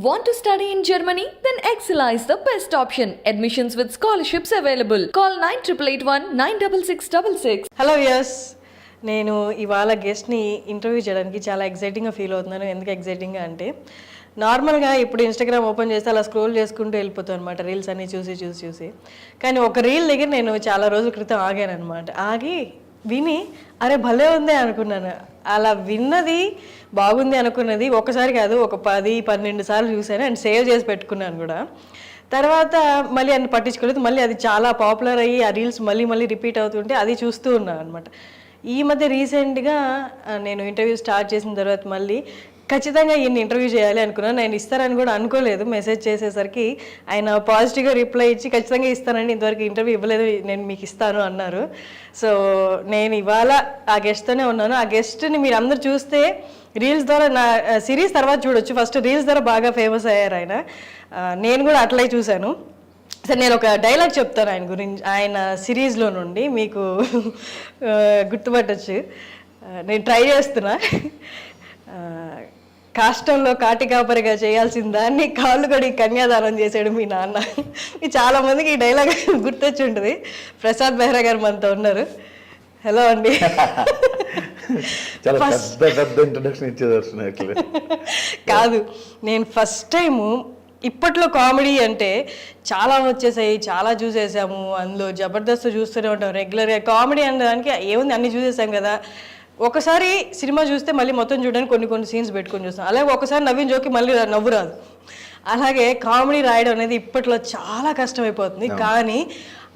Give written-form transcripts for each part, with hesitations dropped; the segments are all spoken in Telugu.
Want to study in Germany? Then Excella is the best option. Admissions with scholarships available. Call 9881 96666. Hello yes నేను ఇవాళ గెస్ట్ని ఇంటర్వ్యూ చేయడానికి చాలా ఎక్సైటింగ్గా ఫీల్ అవుతున్నాను. ఎందుకు ఎక్సైటింగ్గా అంటే నార్మల్గా ఇప్పుడు ఇన్స్టాగ్రామ్ ఓపెన్ చేస్తే అలా స్క్రోల్ చేసుకుంటూ వెళ్ళిపోతాను అనమాట, రీల్స్ అన్నీ చూసి. కానీ ఒక రీల్ దగ్గర నేను చాలా రోజుల క్రితం ఆగాను అనమాట. ఆగి విని అరే భలే ఉంది అనుకున్నాను. అలా విన్నది బాగుంది అనుకున్నది ఒకసారి కాదు, ఒక 10-12 సార్లు చూశాను అండ్ సేవ్ చేసి పెట్టుకున్నాను కూడా. తర్వాత మళ్ళీ అన్ని పట్టించుకోలేదు. మళ్ళీ అది చాలా పాపులర్ అయ్యి ఆ రీల్స్ మళ్ళీ రిపీట్ అవుతుంటే అది చూస్తూ ఉన్నాను అనమాట. ఈ మధ్య రీసెంట్గా నేను ఇంటర్వ్యూ స్టార్ట్ చేసిన తర్వాత మళ్ళీ ఖచ్చితంగా ఈయన ఇంటర్వ్యూ చేయాలి అనుకున్నాను. నేను ఇస్తారని కూడా అనుకోలేదు. మెసేజ్ చేసేసరికి ఆయన పాజిటివ్గా రిప్లై ఇచ్చి ఖచ్చితంగా ఇస్తానండి, ఇంతవరకు ఇంటర్వ్యూ ఇవ్వలేదు, నేను మీకు ఇస్తాను అన్నారు. సో నేను ఇవాళ ఆ గెస్ట్తోనే ఉన్నాను. ఆ గెస్ట్ని మీరు అందరు చూస్తే రీల్స్ ద్వారా, నా సిరీస్ తర్వాత చూడొచ్చు, ఫస్ట్ రీల్స్ ద్వారా బాగా ఫేమస్ అయ్యారు ఆయన. నేను కూడా అట్లే చూశాను. సరే నేను ఒక డైలాగ్ చెప్తాను ఆయన గురించి, ఆయన సిరీస్లో నుండి మీకు గుర్తుపట్టచ్చు. నేను ట్రై చేస్తున్నా. కాష్టంలో కాటి కాపరిగా చేయాల్సిన దాన్ని కాళ్ళు కడిగి కన్యాదానం చేశాడు మీ నాన్న. ఇది చాలామందికి ఈ డైలాగ్ గుర్తొచ్చి ఉంటుంది. ప్రసాద్ బెహ్రా గారు మనతో ఉన్నారు. హలో అండి. కాదు, నేను ఫస్ట్ టైము ఇప్పట్లో కామెడీ అంటే చాలా వచ్చేసాయి, చాలా చూసేసాము. అందులో జబర్దస్త్ చూస్తూనే ఉంటాం రెగ్యులర్గా. కామెడీ అనడానికి ఏముంది, అన్నీ చూసేసాం కదా. ఒకసారి సినిమా చూస్తే మళ్ళీ మొత్తం చూడడానికి కొన్ని సీన్స్ పెట్టుకొని చూస్తాం. అలాగే ఒకసారి నవ్విన జోకి మళ్ళీ నవ్వు రాదు. అలాగే కామెడీ రాయడం అనేది ఇప్పట్లో చాలా కష్టమైపోతుంది. కానీ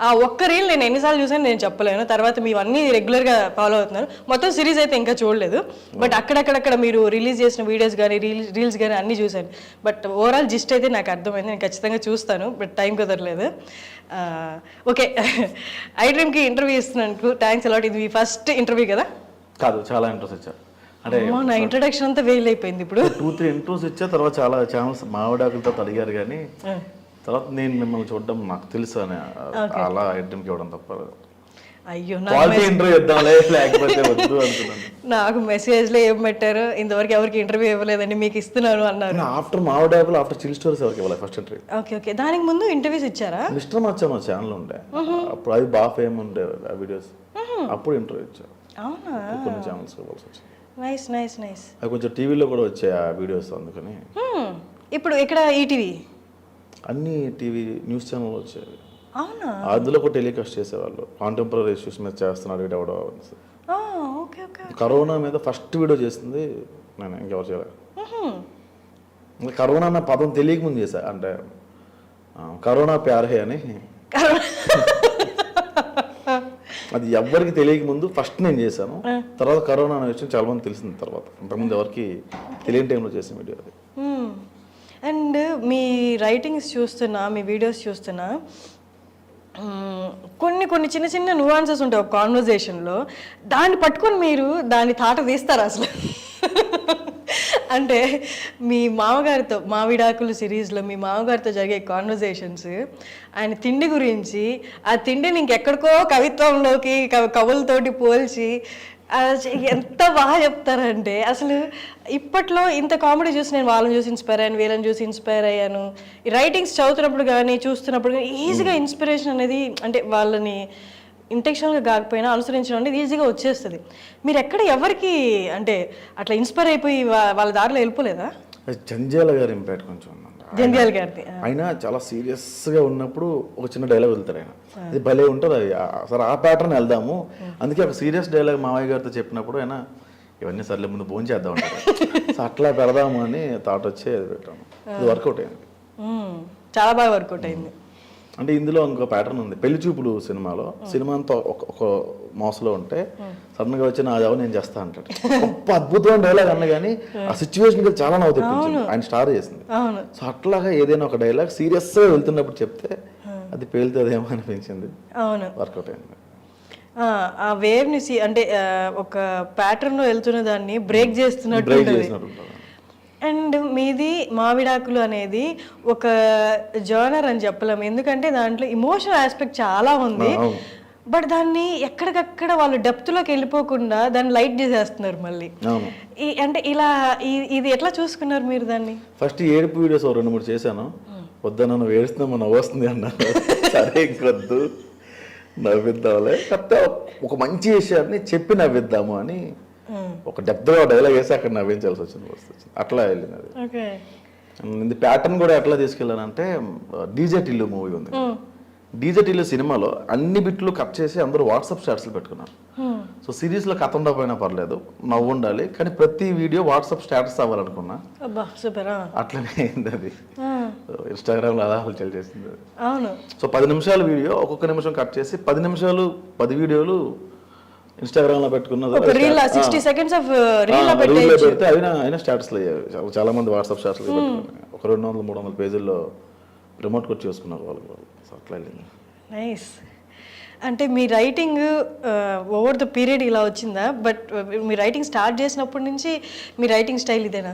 ఆ ఒక్క రీల్ నేను ఎన్నిసార్లు చూసాను నేను చెప్పలేను. తర్వాత మీరు అన్నీ రెగ్యులర్గా ఫాలో అవుతున్నారు. మొత్తం సిరీస్ అయితే ఇంకా చూడలేదు, బట్ అక్కడక్కడ మీరు రిలీజ్ చేసిన వీడియోస్ కానీ రీల్స్ కానీ అన్నీ చూశాను. బట్ ఓవరాల్ జిస్ట్ అయితే నాకు అర్థమైంది. నేను ఖచ్చితంగా చూస్తాను, బట్ టైం కుదరలేదు. ఓకే, ఐ డ్రీమ్కి ఇంటర్వ్యూ ఇస్తున్నందుకు థ్యాంక్స్ అలాట్. ఇది మీ ఫస్ట్ ఇంటర్వ్యూ కదా? కాదు, చాలా ఇంట్రెస్ట్ ఇచ్చారు. అంటే నా ఇంట్రడక్షన్ అంతా వేల్ అయిపోయింది. ఇప్పుడు 2-3 ఇంట్రెస్ట్ ఇచ్చా. తర్వాత చాలా ఛానల్స్ మావిడాకులతో అడిగారు, కానీ తర్వాత నేను మిమ్మల్ని చూడడం నాకు తెలుసు అని అలా ఐటమ్కి ఇవ్వడం తప్ప. అయ్యో, ఇంటర్వ్యూ ఇద్దాంలే, లేకపోతే వద్దు అనుకున్నాను. నాకు మెసేజ్లో ఏం పెట్టారు, ఇంతవరకు ఎవరికి ఇంటర్వ్యూ ఇవ్వలేదండి, మీకు ఇస్తున్నాను అన్నారు. ఆఫ్టర్ మావిడాకులు, ఆఫ్టర్ చిల్ స్టోరీస్ ఎవరికి ఇవ్వాలి ఫస్ట్ ఇంటర్వ్యూ. ఓకే, దానికి ముందు ఇంటర్వ్యూస్ ఇచ్చారా? మిస్టర్ మచ్చా మా ఛానల్ ఉండే అప్పుడు, అది బాగా ఫేమ్ ఉండే ఆ వీడియోస్. అప్పుడు ఇంటర్వ్యూ ఇచ్చారు. అవునా? కొన్ని ఛానల్స్ ఇవ్వాల్సి వచ్చింది. నైస్. అది కొంచెం టీవీలో కూడా వచ్చాయి ఆ వీడియోస్, అందుకని. ఇప్పుడు ఇక్కడ ఈటీవీ అన్ని టీవీ న్యూస్ ఛానల్ వచ్చాయి. అవునా? అందులో కూడా టెలికాస్ట్ చేసేవాళ్ళు. కాంటెంపరీ ఇష్యూస్ మీద చేస్తున్నాడు వీడెవడో. ఓకే. కరోనా మీద ఫస్ట్ వీడియో చేసింది నేను, ఇంకెవరు చేయలేదు. కరోనా అన్న పదం తెలియక ముందు చేశా. అంటే కరోనా ప్యారే అని, అది ఎవరికి తెలియక ముందు ఫస్ట్ నేను చేశాను. తర్వాత కరోనా అనే విషయం చాలా మంది తెలిసింది తర్వాత. అంతకుముందు ఎవరికి తెలియని టైంలో చేసిన వీడియో అది. అండ్ మీ రైటింగ్స్ చూస్తున్నా, మీ వీడియోస్ చూస్తున్నా, కొన్ని చిన్న నువాన్సెస్ ఉంటాయి ఒక కాన్వర్జేషన్లో. దాన్ని పట్టుకొని మీరు దాన్ని తాట తీస్తారు అసలు. అంటే మీ మామగారితో, మావిడాకులు సిరీస్లో మీ మామగారితో జరిగే కాన్వర్జేషన్స్, ఆయన తిండి గురించి, ఆ తిండిని ఇంకెక్కడికో కవిత్వంలోకి కవులతోటి పోల్చి ఎంత బాగా చెప్తారంటే అసలు. ఇప్పట్లో ఇంత కామెడీ చూసి నేను వాళ్ళని చూసి ఇన్స్పైర్ అయ్యాను, వీళ్ళని చూసి ఇన్స్పైర్ అయ్యాను. ఈ రైటింగ్స్ చదువుతున్నప్పుడు కానీ చూస్తున్నప్పుడు కానీ ఈజీగా ఇన్స్పిరేషన్ అనేది, అంటే వాళ్ళని ఇంటెన్షనల్గా కాకపోయినా అనుసరించడం అనేది ఈజీగా వచ్చేస్తుంది. మీరు ఎక్కడ ఎవరికి అంటే అట్లా ఇన్స్పైర్ అయిపోయి వాళ్ళ దారిలో వెళ్ళిపోలేదా? జంధ్యాల గారి ఇంపాక్ట్ కొంచెం ఉందండి. జంధ్యాల గారిది. ఆయన చాలా సీరియస్గా ఉన్నప్పుడు ఒక చిన్న డైలాగ్ వెళ్తారు ఆయన, అది భలే ఉంటుంది. అది సరే ఆ ప్యాటర్న్ వెళ్దాము. అందుకే ఒక సీరియస్ డైలాగ్ మావయ్య గారితో చెప్పినప్పుడు ఆయన ఇవన్నీ సర్లే ముందు ఫోన్ చేద్దాం అంటారు. సో అట్లా పెడదాము అని థాట్ వచ్చి అది పెట్టాము. ఇది వర్కౌట్ అయింది, చాలా బాగా వర్కౌట్ అయింది. అంటే ఇందులో ఇంకో ప్యాటర్న్ ఉంది. పెళ్లి చూపులు సినిమా అంతా ఒక మోసలో ఉంటే సడన్గా వచ్చి నా జాబ్ నేను చేస్తా అంటాడు. గొప్ప అద్భుతమైన డైలాగ్ అన్న కానీ ఆ సిచ్యువేషన్ చాలా నవ్వు తెప్పించింది, ఆయన స్టార్ చేసింది. సో అట్లాగా ఏదైనా ఒక డైలాగ్ సీరియస్గా వెళ్తున్నప్పుడు చెప్తే అది పేలుతుందేమో అనిపించింది. వర్కౌట్ అయింది. ఆ వేవ్ ని అంటే ఒక ప్యాటర్న్ లో వెళ్తున్న దాన్ని బ్రేక్ చేస్తున్నట్టు. అండ్ మీది మావిడాకులు అనేది ఒక జర్నర్ అని చెప్పలేము, ఎందుకంటే దాంట్లో ఇమోషనల్ ఆస్పెక్ట్ చాలా ఉంది. బట్ దాన్ని ఎక్కడికక్కడ వాళ్ళు డెప్త్లోకి వెళ్ళిపోకుండా దాన్ని లైట్ చేసేస్తున్నారు మళ్ళీ. అవును. అంటే ఇలా ఇది ఎట్లా చూసుకున్నారు మీరు దాన్ని? ఫస్ట్ ఏడుపు వీడియోస్ 2-3 చేశాను. వద్దా నన్ను ఏడుస్తున్నామో నవ్వు వస్తుంది అన్నారు. సరే ఇంకొద్దు, నవ్విద్దాంలే, కాకపోతే ఒక మంచి విషయాన్ని చెప్పి నవ్విద్దాము అని ఒక డెప్త్గా డైలాగ్ వేసి అక్కడ నవ్వించాల్సి వచ్చింది. అట్లా వెళ్ళింది అది. ఓకే. ఇది ప్యాటర్న్ కూడా ఎట్లా తీసుకెళ్ళానంటే, డీజే టిల్లు మూవీ ఉంది. డీజే టిల్లు సినిమాలో అన్ని బిట్లు కట్ చేసి అందరూ వాట్సాప్ స్టాటస్లు పెట్టుకున్నారు. సో సిరీస్లో కథ ఉండకపోయినా పర్లేదు, నవ్వు ఉండాలి, కానీ ప్రతి వీడియో వాట్సాప్ స్టేటస్ అవ్వాలనుకున్నా. సూపర్. అట్లనే అయింది అది. ఇన్స్టాగ్రామ్లో అలా హల్చల్ చేసింది అది. అవును. సో 10 నిమిషాల వీడియో ఒక్కొక్క నిమిషం కట్ చేసి 10 నిమిషాలు 10 వీడియోలు ఇన్స్టాగ్రామ్లో పెట్టుకున్నది. 60 seconds ఆఫ్ పెడితే అయినా స్టాటస్లు అయ్యాయి. చాలా మంది వాట్సాప్ స్టాటస్లు పెట్టుకున్నారు. ఒక 200-300 పేజీల్లో రిమోట్ కొట్టి చేసుకున్నారు వాళ్ళు. సో అట్లా వెళ్ళింది. నైస్. అంటే మీ రైటింగ్ ఓవర్ ద పీరియడ్ ఇలా వచ్చిందా? బట్ మీ రైటింగ్ స్టార్ట్ చేసినప్పటి నుంచి మీ రైటింగ్ స్టైల్ ఇదేనా?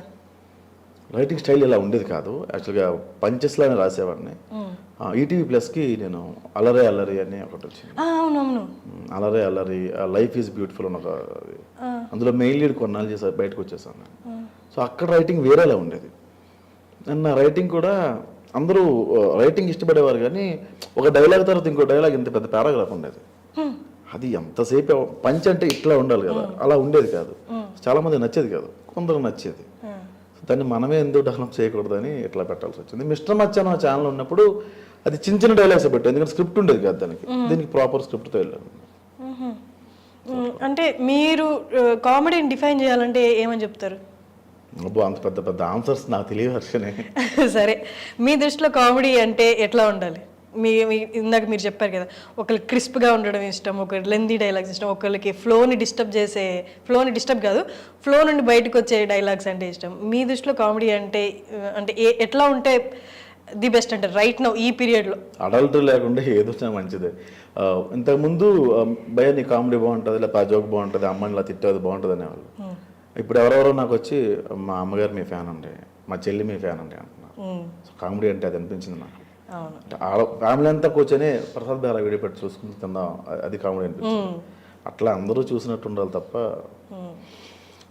రైటింగ్ స్టైల్ ఇలా ఉండేది కాదు. యాక్చువల్గా పంచెస్లానే రాసేవాడిని. ఈటీవీ ప్లస్కి నేను అల్లరే అల్లరి అని ఒకటి వచ్చింది. అవునవును. అల్లరే అల్లరి, లైఫ్ ఈజ్ బ్యూటిఫుల్ అని ఒక, అందులో మెయిన్ లీడ్ కొన్నాళ్ళు చేసి బయటకు వచ్చేసాను. సో అక్కడ రైటింగ్ వేరేలా ఉండేది. నా రైటింగ్ కూడా అందరూ రైటింగ్ ఇష్టపడేవారు, కానీ ఒక డైలాగ్ తర్వాత ఇంకో డైలాగ్ ఇంత పెద్ద పారాగ్రాఫ్ ఉండేది. అది ఎంతసేపు పంచ్ అంటే ఇట్లా ఉండాలి కదా, అలా ఉండేది కాదు. చాలా మంది నచ్చేది కాదు, కొందరు నచ్చేది. దాన్ని మనమే ఎందుకు డెవలప్ చేయకూడదని ఇట్లా పెట్టాల్సి వచ్చింది. మిస్టర్ మచ్చాన్ ఛానల్ ఉన్నప్పుడు అది చిన్న చిన్న డైలాగ్స్ పెట్టాను, ఎందుకంటే స్క్రిప్ట్ ఉండేది కాదు దానికి. దీనికి ప్రాపర్ స్క్రిప్ట్తో వెళ్ళాను. అంటే మీరు కామెడీని డిఫైన్ చేయాలంటే ఏమని చెప్తారు? అంత పెద్ద పెద్ద ఆన్సర్స్ నాకు తెలియదు వర్షనే. సరే, మీ దృష్టిలో కామెడీ అంటే ఎట్లా ఉండాలి? ఇందాక మీరు చెప్పారు కదా, ఒకరికి క్రిస్ప్గా ఉండడం ఇష్టం, ఒకరికి లెందీ డైలాగ్స్ ఇష్టం, ఒకరికి ఫ్లోని డిస్టర్బ్ కాదు, ఫ్లో నుండి బయటకు వచ్చే డైలాగ్స్ అంటే ఇష్టం. మీ దృష్టిలో కామెడీ అంటే ఎట్లా ఉంటే ది బెస్ట్ అంటే రైట్ నౌ ఈ పీరియడ్లో? అడల్ట్ లేకుండా ఏదో మంచిదే. ఇంతకుముందు భయ నీ కామెడీ బాగుంటుంది, లేకపోతే ఆ జోక్ బాగుంటుంది, అమ్మని ఇలా తిట్టేది బాగుంటుంది అనేవాళ్ళు. ఇప్పుడు ఎవరెవరో నాకు వచ్చి మా అమ్మగారు మీ ఫ్యాన్ అండి, మా చెల్లి మీ ఫ్యాన్ అండి అంటున్నారు. సో కామెడీ అంటే అది అనిపించింది నాకు. ఫ్యామిలీ అంతా కూర్చొని ప్రసాద్ గారు వీడియో పెట్టి చూసుకుని తిందాం, అది కామెడీ అనిపించింది. అట్లా అందరూ చూసినట్టు ఉండాలి తప్ప.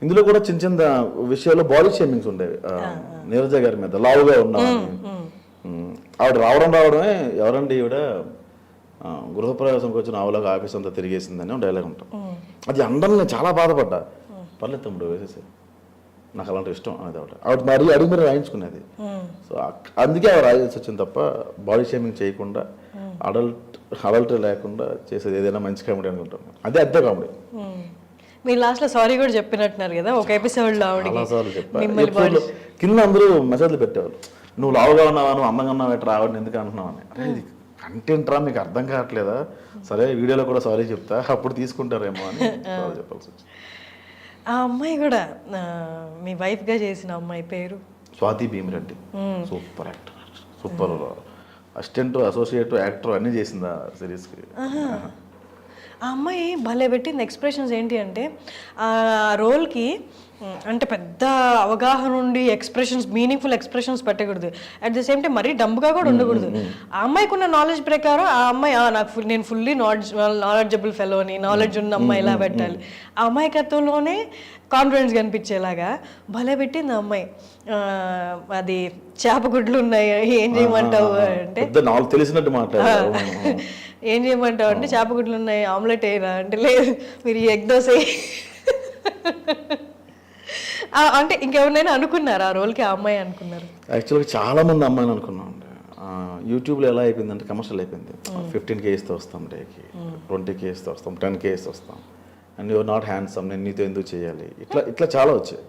ఇందులో కూడా చిన్న చిన్న విషయాల్లో బాడీ షేమింగ్స్ ఉండేవి. నీరజ గారి మీద లావుగా ఉన్నామని, ఆవిడ రావడమే ఎవరండి ఈవిడ గృహప్రవేశంకి వచ్చిన ఆవులాగా ఆఫీస్ అంతా తిరిగేసిందని డైలాగ్ ఉంటాం. అది అందరిని చాలా బాధపడ్డా. పర్లేదు తమ్ముడు వేసేసి, నాకు అలాంటి ఇష్టం అనేది ఆవిడ మరీ అడిగి మరి రాయించుకునేది. సో అందుకే ఆవిడ రాయాల్సి వచ్చింది తప్ప బాడీ షేమింగ్ చేయకుండా, అడల్ట్ లేకుండా చేసేది ఏదైనా మంచి కామెడీ అనుకుంటాను. అదే అంతే కామెడీ. మీరు లాస్ట్లో సారీ కూడా చెప్పినట్టున్నారు కదా ఒక ఎపిసోడ్లో. కింద అందరూ మెసేజ్లు పెట్టేవాళ్ళు, నువ్వు లావుగా ఉన్నావా, నువ్వు అందంగా ఉన్నావు, ఎట్లా ఆవిడని ఎందుకు అంటున్నావు అని. అరే ఇది కంటెంట్ రా, మీకు అర్థం కావట్లేదా? సరే వీడియోలో కూడా సారీ చెప్తా, అప్పుడు తీసుకుంటారేమో అని చెప్పాల్సి వచ్చింది. ఆ అమ్మాయి కూడా మీ వైఫ్గా చేసిన అమ్మాయి పేరు Swathi Bhimireddy. Super actor, super assistant, associate, actor అన్నీ చేసింది ఆ సిరీస్కి. ఆ అమ్మాయి భలే పెట్టింది ఎక్స్ప్రెషన్స్. ఏంటి అంటే ఆ రోల్కి అంటే పెద్ద అవగాహన ఉండి ఎక్స్ప్రెషన్స్, మీనింగ్ఫుల్ ఎక్స్ప్రెషన్స్ పెట్టకూడదు, అట్ ద సేమ్ టైం మరీ డంబ్గా కూడా ఉండకూడదు. ఆ అమ్మాయికి ఉన్న నాలెడ్జ్ ప్రకారం ఆ అమ్మాయి నేను ఫుల్లీ నాలెడ్జబుల్ ఫెలో అని, నాలెడ్జ్ ఉన్న అమ్మాయి ఇలా పెట్టాలి. ఆ అమాయకత్వంలోనే కాన్ఫిడెన్స్ కనిపించేలాగా భలే పెట్టింది ఆ అమ్మాయి. అది చేపగుడ్లు ఉన్నాయి, ఏం చేయమంటావు అంటే తెలిసినట్టు మాట్లాడారు. ఏం చేయమంటావు అంటే చేపగుడ్లు ఉన్నాయి, ఆమ్లెట్ వేయరా అంటే లేదు మీరు ఎగ్ దోశ. అంటే ఇంకెవరినైనా అనుకున్నారు ఆ రోల్కి? ఆ అమ్మాయి అనుకున్నారు? యాక్చువల్గా చాలా మంది అమ్మాయిని అనుకున్నాం అండి. యూట్యూబ్లో ఎలా అయిపోయిందంటే కమర్షియల్ అయిపోయింది. 15K ఇస్తూ వస్తాం డేకి, 20K ఇస్తూ వస్తాం, 10K ఇస్తూ వస్తాం, అండ్ యువర్ నాట్ హ్యాండ్సమ్, నేను నీతో ఎందుకు చేయాలి, ఇట్లా చాలా వచ్చాయి.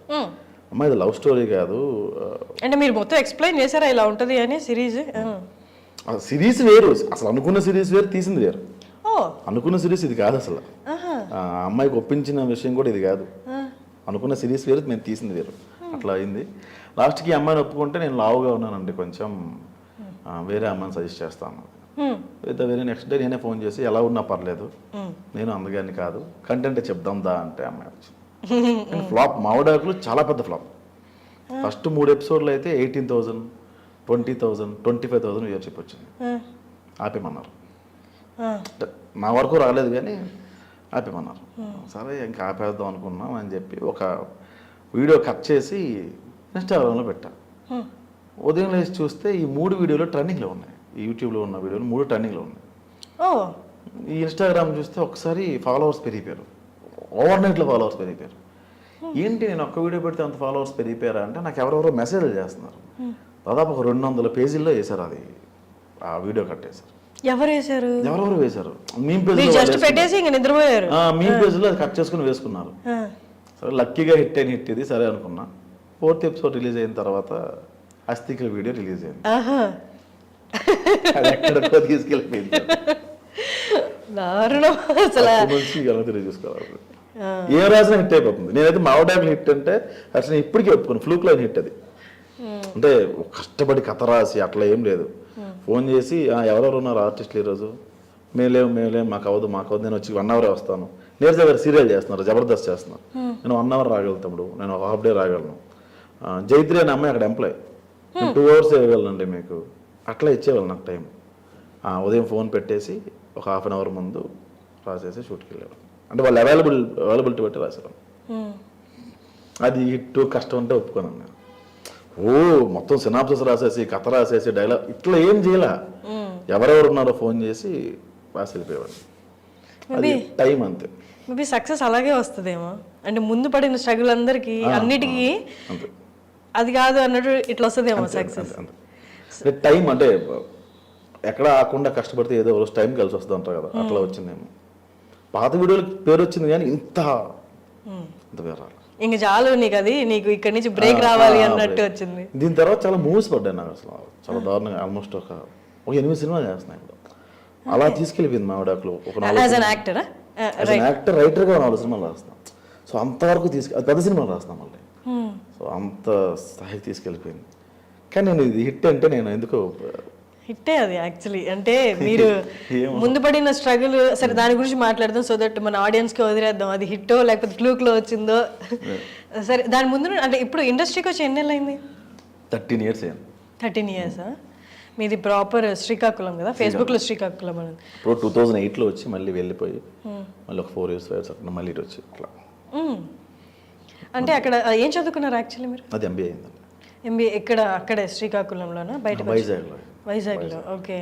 అమ్మాయి ఇది లవ్ స్టోరీ కాదు. అంటే మీరు మొత్తం ఎక్స్ప్లెయిన్ చేశారా ఇలా ఉంటుంది అని? సిరీస్ వేరు, అసలు అనుకున్న సిరీస్ వేరు, తీసింది వేరు. అనుకున్న సిరీస్ ఇది కాదు అసలు. ఆ అమ్మాయికి ఒప్పించిన విషయం కూడా ఇది కాదు. అనుకున్న సిరీస్ వేరు, మేము తీసింది వేరు. అట్లా అయింది. లాస్ట్కి ఈ అమ్మాయిని ఒప్పుకుంటే నేను లావుగా ఉన్నానండి కొంచెం, వేరే అమ్మాయిని సజెస్ట్ చేస్తాను. అయితే వేరే నెక్స్ట్ డే నేనే ఫోన్ చేసి ఎలా ఉన్నా పర్లేదు, నేను అందగాన్ని కాదు, కంటెంట్ చెప్దాం దా అంటే అమ్మాయి వచ్చింది. ఫ్లాప్, మామిడాకులు చాలా పెద్ద ఫ్లాప్. ఫస్ట్ 3 ఎపిసోడ్లు అయితే 18,000, 20,000, 25,000 వ్యూవర్షిప్ వచ్చింది. ఆపేమన్నారు. నా వరకు రాలేదు కానీ ఆపేమన్నారు. సరే ఇంకా ఆపేద్దాం అనుకున్నాం అని చెప్పి ఒక వీడియో కట్ చేసి ఇన్స్టాగ్రామ్లో పెట్టా. ఉదయం లేచి చూస్తే ఈ 3 వీడియోలు ట్రెండింగ్లో ఉన్నాయి. ఈ యూట్యూబ్లో ఉన్న వీడియోలు 3 ట్రెండింగ్లో ఉన్నాయి. ఈ ఇన్స్టాగ్రామ్ చూస్తే ఒకసారి ఫాలోవర్స్ పెరిగిపోయారు, ఓవర్ నైట్లో ఫాలోవర్స్ పెరిగిపోయారు. ఏంటి నేను ఒక్క వీడియో పెడితే అంత ఫాలోవర్స్ పెరిగిపోయారా అంటే నాకు ఎవరెవరో మెసేజ్లు చేస్తున్నారు. దాదాపు ఒక 200 పేజీల్లో వేశారు, అది ఆ వీడియో కట్టేశారు. ఎవరెవరు వేశారు, మీమ్ పేజ్ మీమ్ పేజ్లో అది కట్ చేసుకుని వేసుకున్నారు. సరే లక్కీగా హిట్ అయిన హిట్ ఇది సరే అనుకున్నా. 4th ఎపిసోడ్ రిలీజ్ అయిన తర్వాత అస్థికల వీడియో రిలీజ్ అయింది. అది ఎక్కడికో తీసుకెళ్ళిపోయింది. చూసుకోవాలి ఏ రాసిన హిట్ అయిపోతుంది. నేనైతే మావడాకులు హిట్ అంటే అసలు ఇప్పటికీ ఒప్పుకోను, ఫ్లూక్ లైన్ హిట్ అది. అంటే కష్టపడి కథ రాసి అట్లా ఏం లేదు. ఫోన్ చేసి ఎవరెవరు ఉన్నారు ఆర్టిస్టులు ఈరోజు, మేమేం మాకు అవ్వదు నేను వచ్చి 1 hour వస్తాను. నీరజ గారు సీరియల్ చేస్తున్నారు, జబర్దస్త్ చేస్తున్నారు, నేను 1 hour రాగలను తమ్ముడు, నేను ఒక హాఫ్ డే రాగలను. జైత్రి అనే అమ్మాయి అక్కడ ఎంప్లాయ్, నేను 2 hours ఇవ్వగలనండి మీకు, అట్లా ఇచ్చేవాళ్ళు నాకు టైం. ఉదయం ఫోన్ పెట్టేసి ఒక 1/2 hour ముందు రాసేసి షూట్కి వెళ్ళారు. అంటే వాళ్ళు అవైలబిలిటీ బట్టి రాశారు. అది హిట్ కష్టం అంటే ఒప్పుకోను నేను. మొత్తం సినాప్సిస్ రాసేసి కథ రాసేసి డైలాగ్ ఇట్లా ఏం చేయాల, ఎవరెవరు ఉన్నారో ఫోన్ చేసి రాసి వెళ్ళిపోయేవాడు. అది టైం అంతే. మేబీ సక్సెస్ అలాగే వస్తుందేమో, అంటే ముందు పడిన స్ట్రగుల్ అందరికి అన్నిటికీ అది కాదు అన్నట్టు ఇట్లా వస్తుందేమో సక్సెస్. టైం అంటే ఎక్కడ ఆకుండా కష్టపడితే ఏదో రోజు టైం కలిసి వస్తుంది అంటారు కదా, అట్లా వచ్చిందేమో. పాత వీడియోలకి పేరు వచ్చింది కానీ ఇంత పేరు రాలేదు. ఇంక చాలు నీకు, అది నీకు ఇక్కడి నుంచి బ్రేక్ రావాలి అన్నట్టు వచ్చింది. దీని తర్వాత చాలా మూవీస్ పడ్డాయి నాకు, అసలు చాలా దారుణంగా. ఆల్మోస్ట్ ఒక 8 సినిమాలు చేస్తున్నాయి ఇప్పుడు. అలా తీసుకెళ్ళిపోయింది మా ఆవిడకులు. ఒక యాక్టర్ రైటర్గా 4 సినిమాలు రాస్తున్నాం. సో అంతవరకు అది పెద్ద సినిమాలు రాస్తున్నాం మళ్ళీ. సో అంత స్థాయికి తీసుకెళ్ళిపోయింది. కానీ నేను ఇది హిట్ అంటే నేను ఎందుకో హిట్టే అది యాక్చువల్లీ. అంటే మీరు ముందు పడిన స్ట్రగుల్, సరే దాని గురించి మాట్లాడదాం, సో దట్ మన ఆడియన్స్కి వదిలేద్దాం అది హిట్టో లేకపోతే ఫ్లూక్లో వచ్చిందో. సరే దాని ముందు అంటే ఇప్పుడు ఇండస్ట్రీకి వచ్చి ఎన్ని నెలలు అయింది? 13 years అయింది. 13 years. మీది ప్రాపర్ శ్రీకాకుళం కదా, ఫేస్బుక్లో శ్రీకాకుళం అని. ఇప్పుడు 2008లో వచ్చి మళ్ళీ వెళ్ళిపోయి మళ్ళీ ఒక 4 years అట్లా మళ్ళీ వచ్చి అట్లా. అంటే అక్కడ ఏం చదువుకున్నారు యాక్చువల్లీ మీరు? అది ఎంబీఏ అయిందండి. ఎంబీఏ ఎక్కడ? అక్కడే శ్రీకాకుళంలోనా? బయట వైజాగ్లో. ఓకే.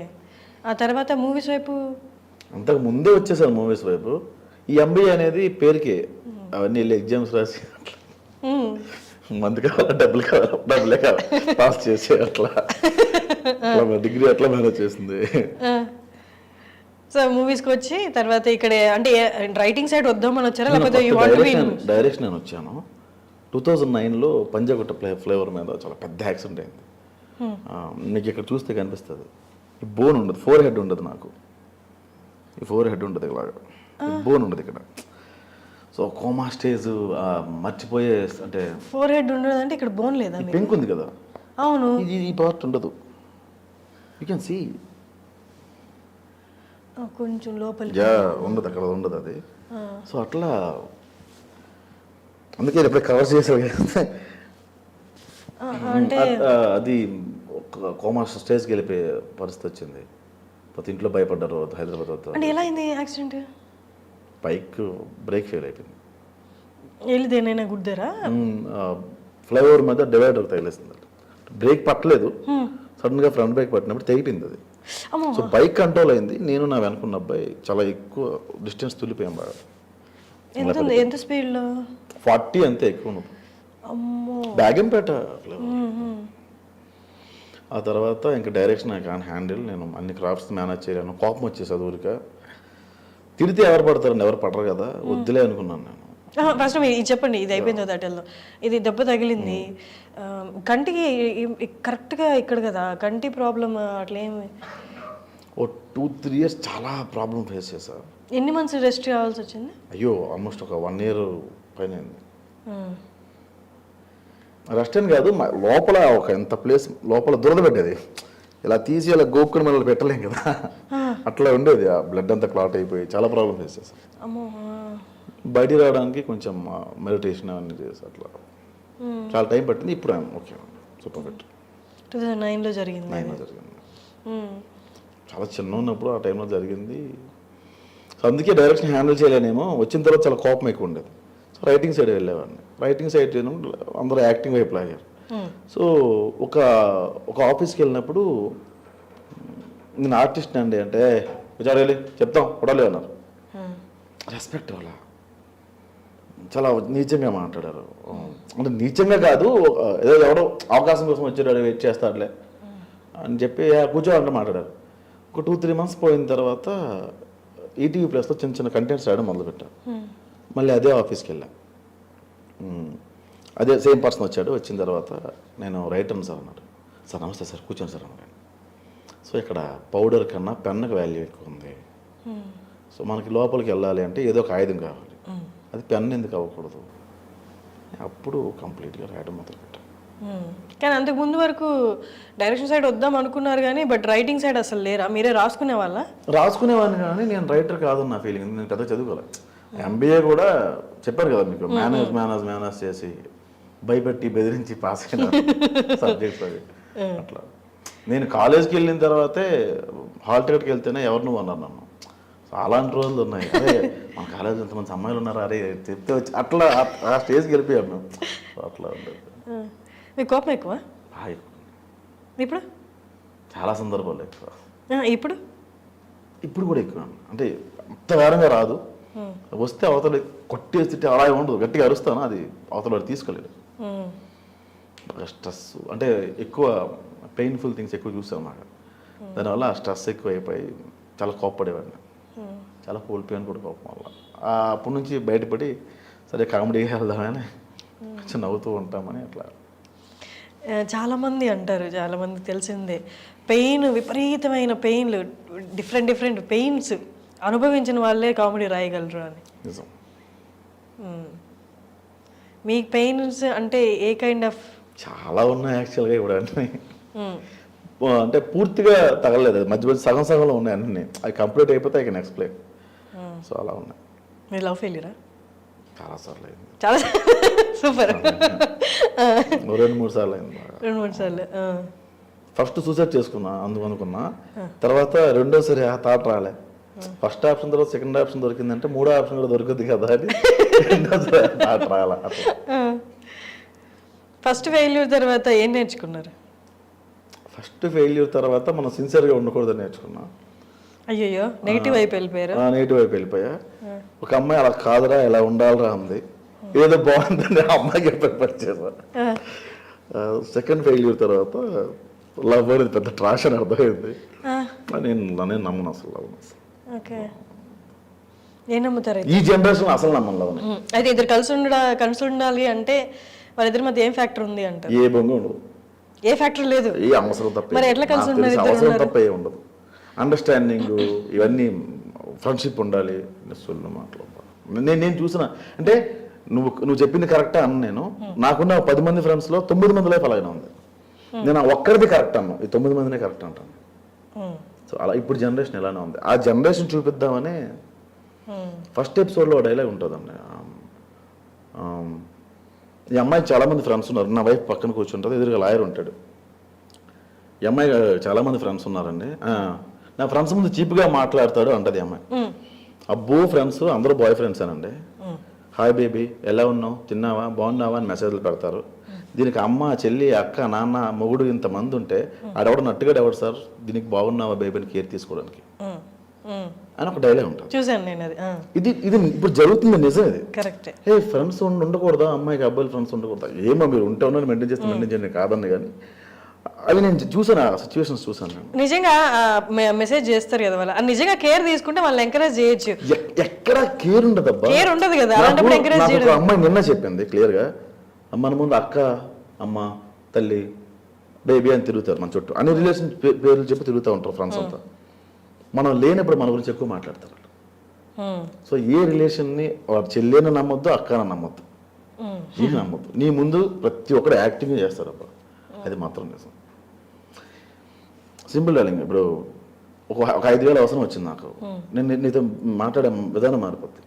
ఆ తర్వాత మూవీస్ వైపు అంతకు ముందే వచ్చేసాను మూవీస్ వైపు. ఈ ఎంబీఏ అనేది పేరుకే, అవన్నీ వెళ్ళి ఎగ్జామ్స్ రాసి మందు కావాలా డబ్బులే కావాలి పాస్ చేసే అట్లా డిగ్రీ అట్లా మేనేజ్ చేసింది. సో మూవీస్కి వచ్చి తర్వాత ఇక్కడ అంటే రైటింగ్ సైడ్ వద్దామని వచ్చారా లేకపోతే డైరెక్షన్ నేను వచ్చాను. 2009లో పంజాగుట్ట ఫ్లేవర్ మీద చాలా పెద్ద యాక్సిడెంట్ అయింది. నీకు ఇక్కడ చూస్తే కనిపిస్తుంది, ఈ బోన్ ఉండదు, 4 head ఉండదు నాకు, ఈ 4 head ఉండదు ఇలాగా, బోన్ ఉండదు ఇక్కడ. సో కోమా స్టేజ్ మర్చిపోయే, అంటే 4 head ఉండదు అంటే ఇక్కడ బోన్ లేదా? పెంక్ ఉంది కదా, అవును, ఈ పార్ట్ ఉండదు. యూ కెన్ సీ కొంచెం లోపల ఉండదు, అక్కడ ఉండదు అది. సో అట్లా అందుకే ఎప్పుడు కవర్ చేసావు అంటే అది కోమా స్టేజ్కి వెళ్ళిపోయే పరిస్థితి వచ్చింది. ప్రతి ఇంట్లో భయపడ్డారు హైదరాబాద్. అంటే ఎలా అయింది యాక్సిడెంట్? బైక్ బ్రేక్ ఫెయిల్ అయిపోయింది. వెళ్ళిదేనైనా గుద్దారా? ఫ్లైఓవర్ మీద డివైడర్ తగిలేసింది. బ్రేక్ పట్టలేదు, సడన్గా ఫ్రంట్ బ్రేక్ పట్టినప్పుడు తెగిపోయింది అది. సో బైక్ కంట్రోల్ అయింది, నేను నా వెనుకున్న అబ్బాయి చాలా ఎక్కువ డిస్టెన్స్ తుల్లిపోయాం బాగా. ఎంత స్పీడ్లో? 40 అంతే, ఎక్కువ. బ్యాగంపేట. ఆ తర్వాత ఇంకా డైరెక్షన్ ఐ కాన్ హ్యాండిల్, నేను అన్ని క్రాఫ్ట్స్ మేనేజ్ చేయలేను. కోపం వచ్చేసి అది ఊరిక తిడితే ఎవరు పడతారండి, ఎవరు పడరు కదా, వద్దులే అనుకున్నాను నేను. ఫస్ట్ ఇది చెప్పండి, ఇది అయిపోయింది దాటల్లో, ఇది దెబ్బ తగిలింది కంటికి కరెక్ట్గా ఇక్కడ కదా, కంటి ప్రాబ్లం అట్లా ఏమి? ఓ 2-3 years చాలా ప్రాబ్లం ఫేస్ చేశాను. ఎన్ని మంత్స్ రెస్ట్ కావాల్సి వచ్చింది? అయ్యో ఆల్మోస్ట్ ఒక 1 year పైన అయింది. రెస్ట్ అని కాదు, లోపల ఒక ఎంత ప్లేస్ లోపల దురద పెట్టేది, ఇలా తీసి ఇలా గోక్కుని మనల్ని పెట్టలేం కదా, అట్లా ఉండేది. ఆ బ్లడ్ అంతా క్లాట్ అయిపోయి చాలా ప్రాబ్లం ఫేస్ చేశాను. బయటికి రావడానికి కొంచెం మెడిటేషన్ అవన్నీ చేసి అట్లా చాలా టైం పట్టింది. ఇప్పుడు ఓకే, సూపర్ ఫిట్. 2009లో జరిగింది. చాలా చిన్న ఉన్నప్పుడు ఆ టైంలో జరిగింది. సో అందుకే డైరెక్షన్ హ్యాండిల్ చేయలేనేమో, వచ్చిన తర్వాత చాలా కోపం ఎక్కువ ఉండేది. సో రైటింగ్ సైడ్ వెళ్ళేవాడిని. రైటింగ్ సైడ్ అందరూ యాక్టింగ్ వైపు లాగారు. సో ఒక ఆఫీస్కి వెళ్ళినప్పుడు నేను ఆర్టిస్ట్ అండి అంటే విచారాలి చెప్తాం కొడాలి అన్నారు. రెస్పెక్ట్ వల్ల చాలా నీచంగా మాట్లాడారు. అంటే నీచంగా కాదు, ఏదో ఎవడో అవకాశం కోసం వచ్చాడు వెయిట్ చేస్తాడులే అని చెప్పి కూర్చోవాలంటే మాట్లాడారు. ఒక 2-3 months పోయిన తర్వాత ఈటీవీ ప్లస్లో చిన్న చిన్న కంటెంట్స్ రాయడం మొదలుపెట్టాను. మళ్ళీ అదే ఆఫీస్కి వెళ్ళా. అదే సేమ్ పర్సన్ వచ్చాడు. వచ్చిన తర్వాత నేను రైటర్ని సార్ అన్నాడు. సార్ నమస్తే సార్, కూర్చోండి సార్ అన్నాడు. సో ఇక్కడ పౌడర్ కన్నా పెన్నుకి వాల్యూ ఎక్కువ ఉంది. సో మనకి లోపలికి వెళ్ళాలి అంటే ఏదో ఒక ఆయుధం కావాలి, అది పెన్ను ఎందుకు అవ్వకూడదు? అప్పుడు కంప్లీట్గా రాయడం మొదలుపెట్టాను. కానీ అంతకు ముందు వరకు డైరెక్షన్ సైడ్ వద్దాం అనుకున్నారు కానీ బట్ రైటింగ్ సైడ్ అసలు లేరా? మీరే రాసుకునే వాళ్ళ? రాసుకునేవాడిని కానీ నేను రైటర్ కాదు నా ఫీలింగ్. నేను పెద్ద చదువుకోవాలి. ఎంబీఏ కూడా చెప్పారు కదా మీకు, మేనేజ్ చేసి భయపెట్టి బెదిరించి పాస్ అయిన సబ్జెక్ట్స్ అవి. అట్లా నేను కాలేజ్కి వెళ్ళిన తర్వాతే హాల్ టికెట్కి వెళ్తేనే ఎవరు నువ్వు అన్నారు నన్ను. సో అలాంటి రోజులు ఉన్నాయి. అదే మన కాలేజ్ ఎంతమంది అమ్మాయిలు ఉన్నారు, అరే చెప్తే వచ్చి అట్లా ఆ స్టేజ్కి వెళ్ళిపోయాను మేము. సో అట్లా ఉండేది. మీకు కోపం ఎక్కువ? ఇప్పుడు చాలా సందర్భాలు ఎక్కువ. ఇప్పుడు కూడా ఎక్కువ. అంటే అంత వేరంగా రాదు. వస్తే అవతల కొట్టేస్తే అలా ఉండదు, గట్టిగా అరుస్తాను, అది అవతల వాడు తీసుకోలేదు. స్ట్రెస్ అంటే ఎక్కువ పెయిన్ఫుల్ థింగ్స్ ఎక్కువ చూసాను నాకు. దానివల్ల ఆ స్ట్రెస్ ఎక్కువ అయిపోయి చాలా కోప్పడేవాడిని. చాలా కోల్పోయాను కూడా కోపం వల్ల. అప్పటి నుంచి బయటపడి సరే కామెడీ వెళ్దామని కొంచెం నవ్వుతూ ఉంటామని అట్లా. చాలామంది అంటారు, చాలామంది తెలిసిందే, విపరీతమైన పెయిన్లు, డిఫరెంట్ పెయిన్స్ అనుభవించిన వాళ్ళే కామెడీ రాయగలరు అని. నిజం. మీ పెయిన్స్ అంటే ఏ కైండ్ ఆఫ్? చాలా ఉన్నాయి యాక్చువల్గా ఇప్పుడు అన్నీ. అంటే పూర్తిగా తగలలేదు, మధ్య సగం సగంలో ఉన్నాయి అన్నీ. అవి కంప్లీట్ అయిపోతే ఐ కెన్ ఎక్స్ప్లెయిన్. సో అలా ఉన్నాయి. మీ లవ్ ఫెయిల్యూరా? చాలాసార్లు అయింది. చాలా సూపర్. 2-3 సార్లు అయింది. 2-3 సార్లు. ఫస్ట్ సూసైడ్ చేసుకున్నా అనుకున్నా. తర్వాత రెండోసారి ఆ థాట్ రాలే. ఫస్ట్ ఆప్షన్ తర్వాత సెకండ్ ఆప్షన్ దొరికిందంటే మూడో ఆప్షన్ కూడా దొరుకుతుంది కదా అని రెండోసారి థాట్ రాలే. ఫస్ట్ ఫెయిల్యూర్ తర్వాత ఏం నేర్చుకున్నారు? ఫస్ట్ ఫెయిల్యూర్ తర్వాత మనం సిన్సియర్గా ఉండకూడదని నేర్చుకున్నా. అయ్యో, నెగిటివ్ వైపు వెళ్ళిపోయారు? నెగిటివ్ వైపు వెళ్ళిపోయా. ఒక అమ్మాయి అలా కాదురా ఇలా ఉండాలిరా అంది, ఏదో బాగుందని ఆ అమ్మాయికి ప్రిపేర్ చేశా. సెకండ్ ఫెయిల్యూర్ తర్వాత లవ్ అనేది పెద్ద ట్రాష్ అని అర్థమైంది. నేను నమ్మను అసలు లవ్. ఓకే, ఏం నమ్ముతారు ఈ జనరేషన్ అసలు నమ్మను లవ్. అయితే ఇద్దరు కలిసి ఉండాలి అంటే వాళ్ళిద్దరి మధ్య ఏం ఫ్యాక్టర్ ఉంది అంటారు? ఏ బొంగు ఉండదు, ఏ ఫ్యాక్టర్ లేదు. ఏ అవసరం తప్ప. మరి ఎట్లా కలిసి ఉన్నారు? అవసరం తప్ప ఏ ఉండదు. అండర్స్టాండింగ్ ఇవన్నీ ఫ్రెండ్షిప్ ఉండాలి. నేను చూసిన అంటే నువ్వు చెప్పింది కరెక్టా అన్న. నేను నాకున్న 10 మంది ఫ్రెండ్స్లో 9 మంది లైఫ్ అలాగే ఉంది. నేను ఒక్కరిది కరెక్ట్ అన్నాను, ఈ 9 మందినే కరెక్ట్ అంటాను. సో అలా ఇప్పుడు జనరేషన్ ఎలానే ఉంది. ఆ జనరేషన్ చూపిద్దామని ఫస్ట్ ఎపిసోడ్లో డైలాగ్ ఉంటుందండి. ఈ అమ్మాయికి చాలామంది ఫ్రెండ్స్ ఉన్నారు. నా వైఫ్ పక్కన కూర్చుంటుంది, ఎదురుగా లాయర్ ఉంటాడు. ఈ అమ్మాయి చాలామంది ఫ్రెండ్స్ ఉన్నారండి, నా ఫ్రెండ్స్ ముందు చీప్గా మాట్లాడతాడు అంటది అమ్మాయి. అబ్బో ఫ్రెండ్స్ అందరూ బాయ్ ఫ్రెండ్స్ అనండి. హాయ్ బేబీ, ఎలా ఉన్నావు, తిన్నావా, బాగున్నావా అని మెసేజ్లు పెడతారు. దీనికి అమ్మ, చెల్లి, అక్క, నాన్న, మొగుడు ఇంతమంది ఉంటే ఆడెవడు నట్టుగా ఎవడు సార్ దీనికి బాగున్నావా బేబీని కేర్ తీసుకోవడానికి అని ఒక డైలాగ్ ఉంటుంది. చూసాను నేను అది. ఇది ఇప్పుడు జరుగుతుంది, నిజం ఇది. కరెక్ట్. ఏ ఫ్రెండ్స్ ఉండకూడదా, అమ్మాయికి అబ్బాయిలు ఫ్రెండ్స్ ఉండకూడదా? ఏమో మీరు ఉంటే ఉన్నారు, మెయింటైన్ చేయండి కాదండి. కానీ అవి నేను చూసాను, ఆ సిచ్యువేషన్స్ చూసాను నేను. నిజంగా మెసేజ్ చేస్తారు కదా వాళ్ళు, నిజంగా కేర్ తీసుకుంటే వాళ్ళు ఎంకరేజ్ చేయొచ్చు. ఎక్కడ కేర్ ఉండదు అబ్బా, కేర్ ఉండదు కదా. అలాంటప్పుడు ఎంకరేజ్ చేయడం. ఒక అమ్మాయి నిన్న చెప్పింది క్లియర్గా, మన ముందు అక్క, అమ్మ, తల్లి, బేబీ అని తిరుగుతారు మన చుట్టూ. అన్ని రిలేషన్ పేర్లు చెప్పి తిరుగుతూ ఉంటారు ఫ్రెండ్స్ అంతా. మనం లేనప్పుడు మన గురించి ఎక్కువ మాట్లాడతారు. సో ఏ రిలేషన్ని వాడు చెల్లిని నమ్మొద్దు, అక్కని నమ్మొద్దు, ఏమి నమ్మొద్దు. నీ ముందు ప్రతి ఒక్కరు యాక్టింగ్ చేస్తారబ్బా, అది మాత్రం నిజం. సింపుల్ డార్లింగ్, ఇప్పుడు ఒక 5,000 అవసరం వచ్చింది నాకు, నేను నీతో మాట్లాడే విధానం మారిపోద్ది.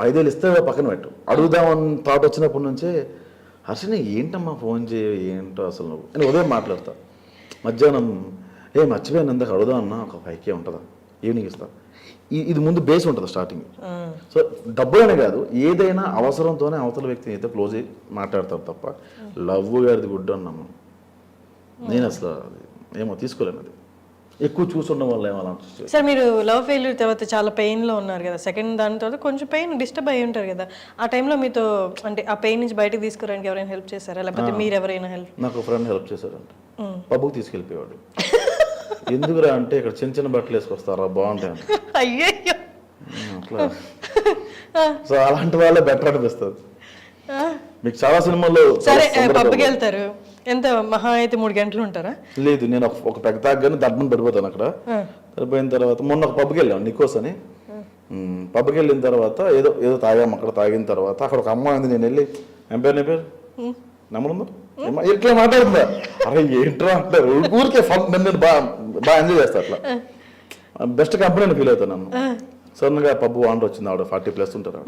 5,000 ఇస్తే పక్కన పెట్టు, అడుగుదామని థాట్ వచ్చినప్పటి నుంచే హర్షని ఏంటమ్మా ఫోన్ చేయ, ఏంటో అసలు నువ్వు నేను ఉదయం మాట్లాడతా, మధ్యాహ్నం మర్చిపోయాను ఇందాక అడుగుదాం అన్నా, ఒక 5K ఉంటుందా, ఈవినింగ్ ఇస్తా, ఇది ముందు బేస్ ఉంటుంది స్టార్టింగ్. సో డబ్బులనే కాదు, ఏదైనా అవసరంతోనే అవతల వ్యక్తిని అయితే క్లోజ్ అయ్యి మాట్లాడతారు తప్ప లవ్ గారిది గుడ్ అన్నాము నేను అసలు ఏమో తీసుకోలేను. అది ఎక్కువ చూసుండడం వల్ల ఏమో అలా. సార్ మీరు లవ్ ఫెయిల్యూర్ తర్వాత చాలా పెయిన్లో ఉన్నారు కదా, సెకండ్ దాని తర్వాత కొంచెం పెయిన్ డిస్టర్బ్ అయ్యి ఉంటారు కదా, ఆ టైంలో మీతో అంటే ఆ పెయిన్ నుంచి బయటకు తీసుకురావడానికి ఎవరైనా హెల్ప్ చేశారా, లేకపోతే మీరు ఎవరైనా హెల్ప్? నాకు ఫ్రెండ్ హెల్ప్ చేశారంట, పబ్బుకి తీసుకెళ్ళిపోయాడు. ఎందుకురా అంటే ఇక్కడ చిన్న చిన్న బట్టలు వేసుకొస్తారా బాగుంటాయి అంటే. అయ్యో అట్లా. సో అలాంటి వాళ్ళే బెటర్ అనిపిస్తుంది. మీకు చాలా సినిమాల్లో సరే పబ్కి వెళ్తారు, ఎంత మహా అయితే 3 గంటలు ఉంటారా? లేదు, నేను ఒక పెద్ద తాగ్గానే దడ్మని పడిపోతాను అక్కడ. పడిపోయిన తర్వాత మొన్న ఒక పబ్కి వెళ్ళాను నికోస్ అని. పబ్కి వెళ్ళిన తర్వాత ఏదో ఏదో తాగాము. అక్కడ తాగిన తర్వాత అక్కడ ఒక అమ్మాయి ఉంది, నేను వెళ్ళి ఏం పేరు నమ్మడం ఇట్లా మాట్లాడుతుందా, అరే ఏంట్రా అంటారు. ఊరికే ఫన్, నేను బాగా ఎంజాయ్ చేస్తా. అట్లా బెస్ట్ కంపెనీ అని ఫీల్ అవుతాను. నన్ను సడన్గా పబ్బు ఆండర్ వచ్చింది, ఆవిడ 40+ ఉంటారు.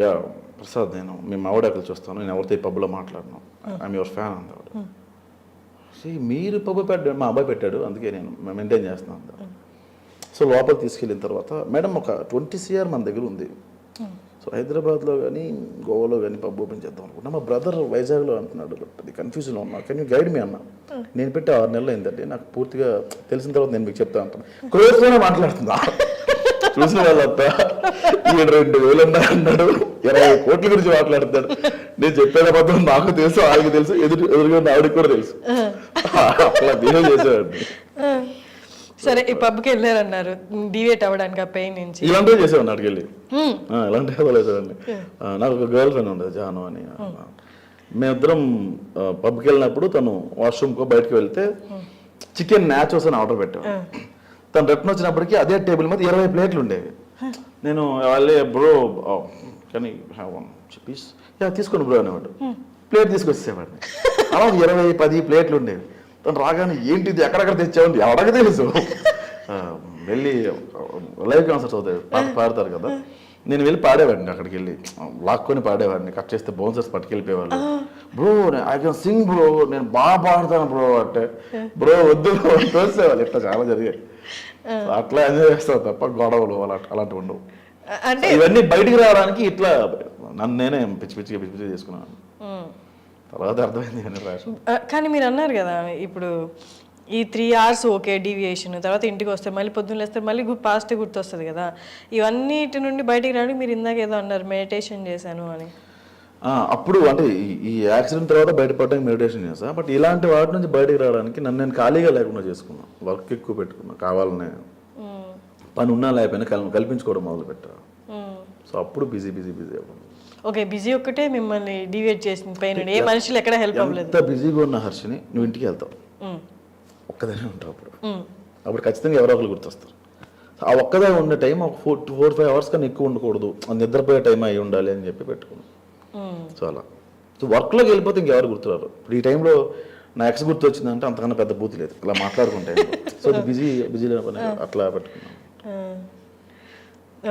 యా ప్రసాద్, నేను మీ మావిడాకులు చూస్తాను, నేను ఎవరితో ఈ పబ్లో మాట్లాడను, ఐఎమ్ యువర్ ఫ్యాన్ అంది ఆవిడ. మీరు పబ్బు పెట్టాడు, మా అబ్బాయి పెట్టాడు, అందుకే నేను మెయింటైన్ చేస్తున్నాను. సో లోపల తీసుకెళ్ళిన తర్వాత మేడం ఒక 20 CR మన దగ్గర ఉంది. సో హైదరాబాద్లో కానీ గోవాలో కానీ పబ్ ఓపెన్ చేద్దాం అనుకుంటున్నా. మా బ్రదర్ వైజాగ్లో అంటున్నాడు, బట్ అది కన్ఫ్యూజన్లో ఉన్నా. కెన్ యూ గైడ్ మీ అన్న? నేను పెట్టి 6 నెలలు అయిందండి, నాకు పూర్తిగా తెలిసిన తర్వాత నేను మీకు చెప్తా అంటాను. క్లోజ్గానే మాట్లాడుతున్నా. చూసిన వాళ్ళంతా 2,000 అన్నాడు, 20 కోట్ల గురించి మాట్లాడుతాడు. నేను చెప్పేది అబద్ధం నాకు తెలుసు, వాళ్ళకి తెలుసు, ఎదురుగా ఆవిడకి కూడా తెలుసు. అట్లా బిహేవ్ చేసేవాడిని. సరే ఈ పబ్కి వెళ్ళారన్నారు, డివేట్ అవ్వడానికి ఆ పెయిన్ నుంచి. ఇలాంటివి చేసేవాడిని అక్కడికి వెళ్ళి, ఇలాంటివి వేసేవాడిని. నాకు ఒక గర్ల్ ఫ్రెండ్ ఉండేది జాను అని. మేమిద్దరం పబ్కి వెళ్ళినప్పుడు తను వాష్రూమ్కో బయటకు వెళ్తే చికెన్ నాచోస్ అని ఆర్డర్ పెట్టాను. తను రిటర్న్ వచ్చినప్పటికీ అదే టేబుల్ మీద 20 ప్లేట్లు ఉండేవి. నేను వాళ్ళే బ్రో కానీ పీస్ తీసుకోండి బ్రో అనేవాడు. ప్లేట్ తీసుకొచ్చేసేవాడిని. అలా 20-10 ప్లేట్లు ఉండేవి. తను రాగానే ఏంటిది ఎక్కడెక్కడ తెచ్చావండి ఎవరికి తెలుసు. వెళ్ళి లైవ్ కాన్సర్ట్స్ అవుతాయి, పాడతారు కదా, నేను వెళ్ళి పాడేవాడిని. అక్కడికి వెళ్ళి లాక్కొని పాడేవాడిని, కట్ చేస్తే బౌన్సర్స్ పట్టుకెళ్ళిపోయేవాళ్ళు. Bro I can sing bro, నేను బాగా పాడతాను బ్రో అంటే, బ్రో వద్దు తోసేవాళ్ళు. ఇట్లా చాలా జరిగాయి. అట్లా ఎంజాయ్ చేస్తాను తప్ప గొడవలు అలాంటివి ఉండవు. అంటే ఇవన్నీ బయటికి రావడానికి ఇట్లా నన్ను నేనే పిచ్చి పిచ్చిగా చేసుకున్నాను. తర్వాత అర్థమైంది కానీ రాష్ట్రం. కానీ మీరు అన్నారు కదా, ఇప్పుడు ఈ 3 hours ఓకే డీవియేషన్, తర్వాత ఇంటికి వస్తే మళ్ళీ పొద్దున్న లేస్తే మళ్ళీ పాస్ట్ గుర్తొస్తుంది కదా, ఇవన్నిటి నుండి బయటికి రావడానికి మీరు ఇందాక ఏదో అన్నారు మెడిటేషన్ చేశాను అని. అప్పుడు అంటే ఈ యాక్సిడెంట్ తర్వాత బయటపడడానికి మెడిటేషన్ చేస్తాను. బట్ ఇలాంటి వాటి నుంచి బయటకు రావడానికి నన్ను నేను ఖాళీగా లేకుండా చేసుకున్నాను. వర్క్ ఎక్కువ పెట్టుకున్నా, కావాలనే పని ఉన్నా లేకపోయినా కల్పించుకోవడం మొదలు పెట్టా. సో అప్పుడు బిజీ అవ్వడం. ఓకే, బిజీ ఒక్కటే మిమ్మల్ని డివేట్ చేసిన పైన ఏ మనుషులు ఎక్కడ హెల్ప్ అవ్వలేదు. ఎంత బిజీగా ఉన్న హర్షిని నువ్వు ఇంటికి వెళ్తావు, ఒక్కదానే ఉంటావు. అప్పుడు ఖచ్చితంగా ఎవరో ఒకరు గుర్తొస్తారు. ఆ ఒక్కదే ఉండే టైం ఒక 4-5 hours కన్నా ఎక్కువ ఉండకూడదు, నిద్రపోయే టైం అయి ఉండాలి అని చెప్పి పెట్టుకున్నాను. సో అలా వర్క్లోకి వెళ్ళిపోతే ఇంకెవరు గుర్తురారు. ఇప్పుడు ఈ టైంలో నా ఎక్స్ గుర్తు వచ్చిందంటే అంతకన్నా పెద్ద బూత్ లేదు, ఇలా మాట్లాడుకుంటే. సో బిజీ అట్లా పెట్టుకున్నాను.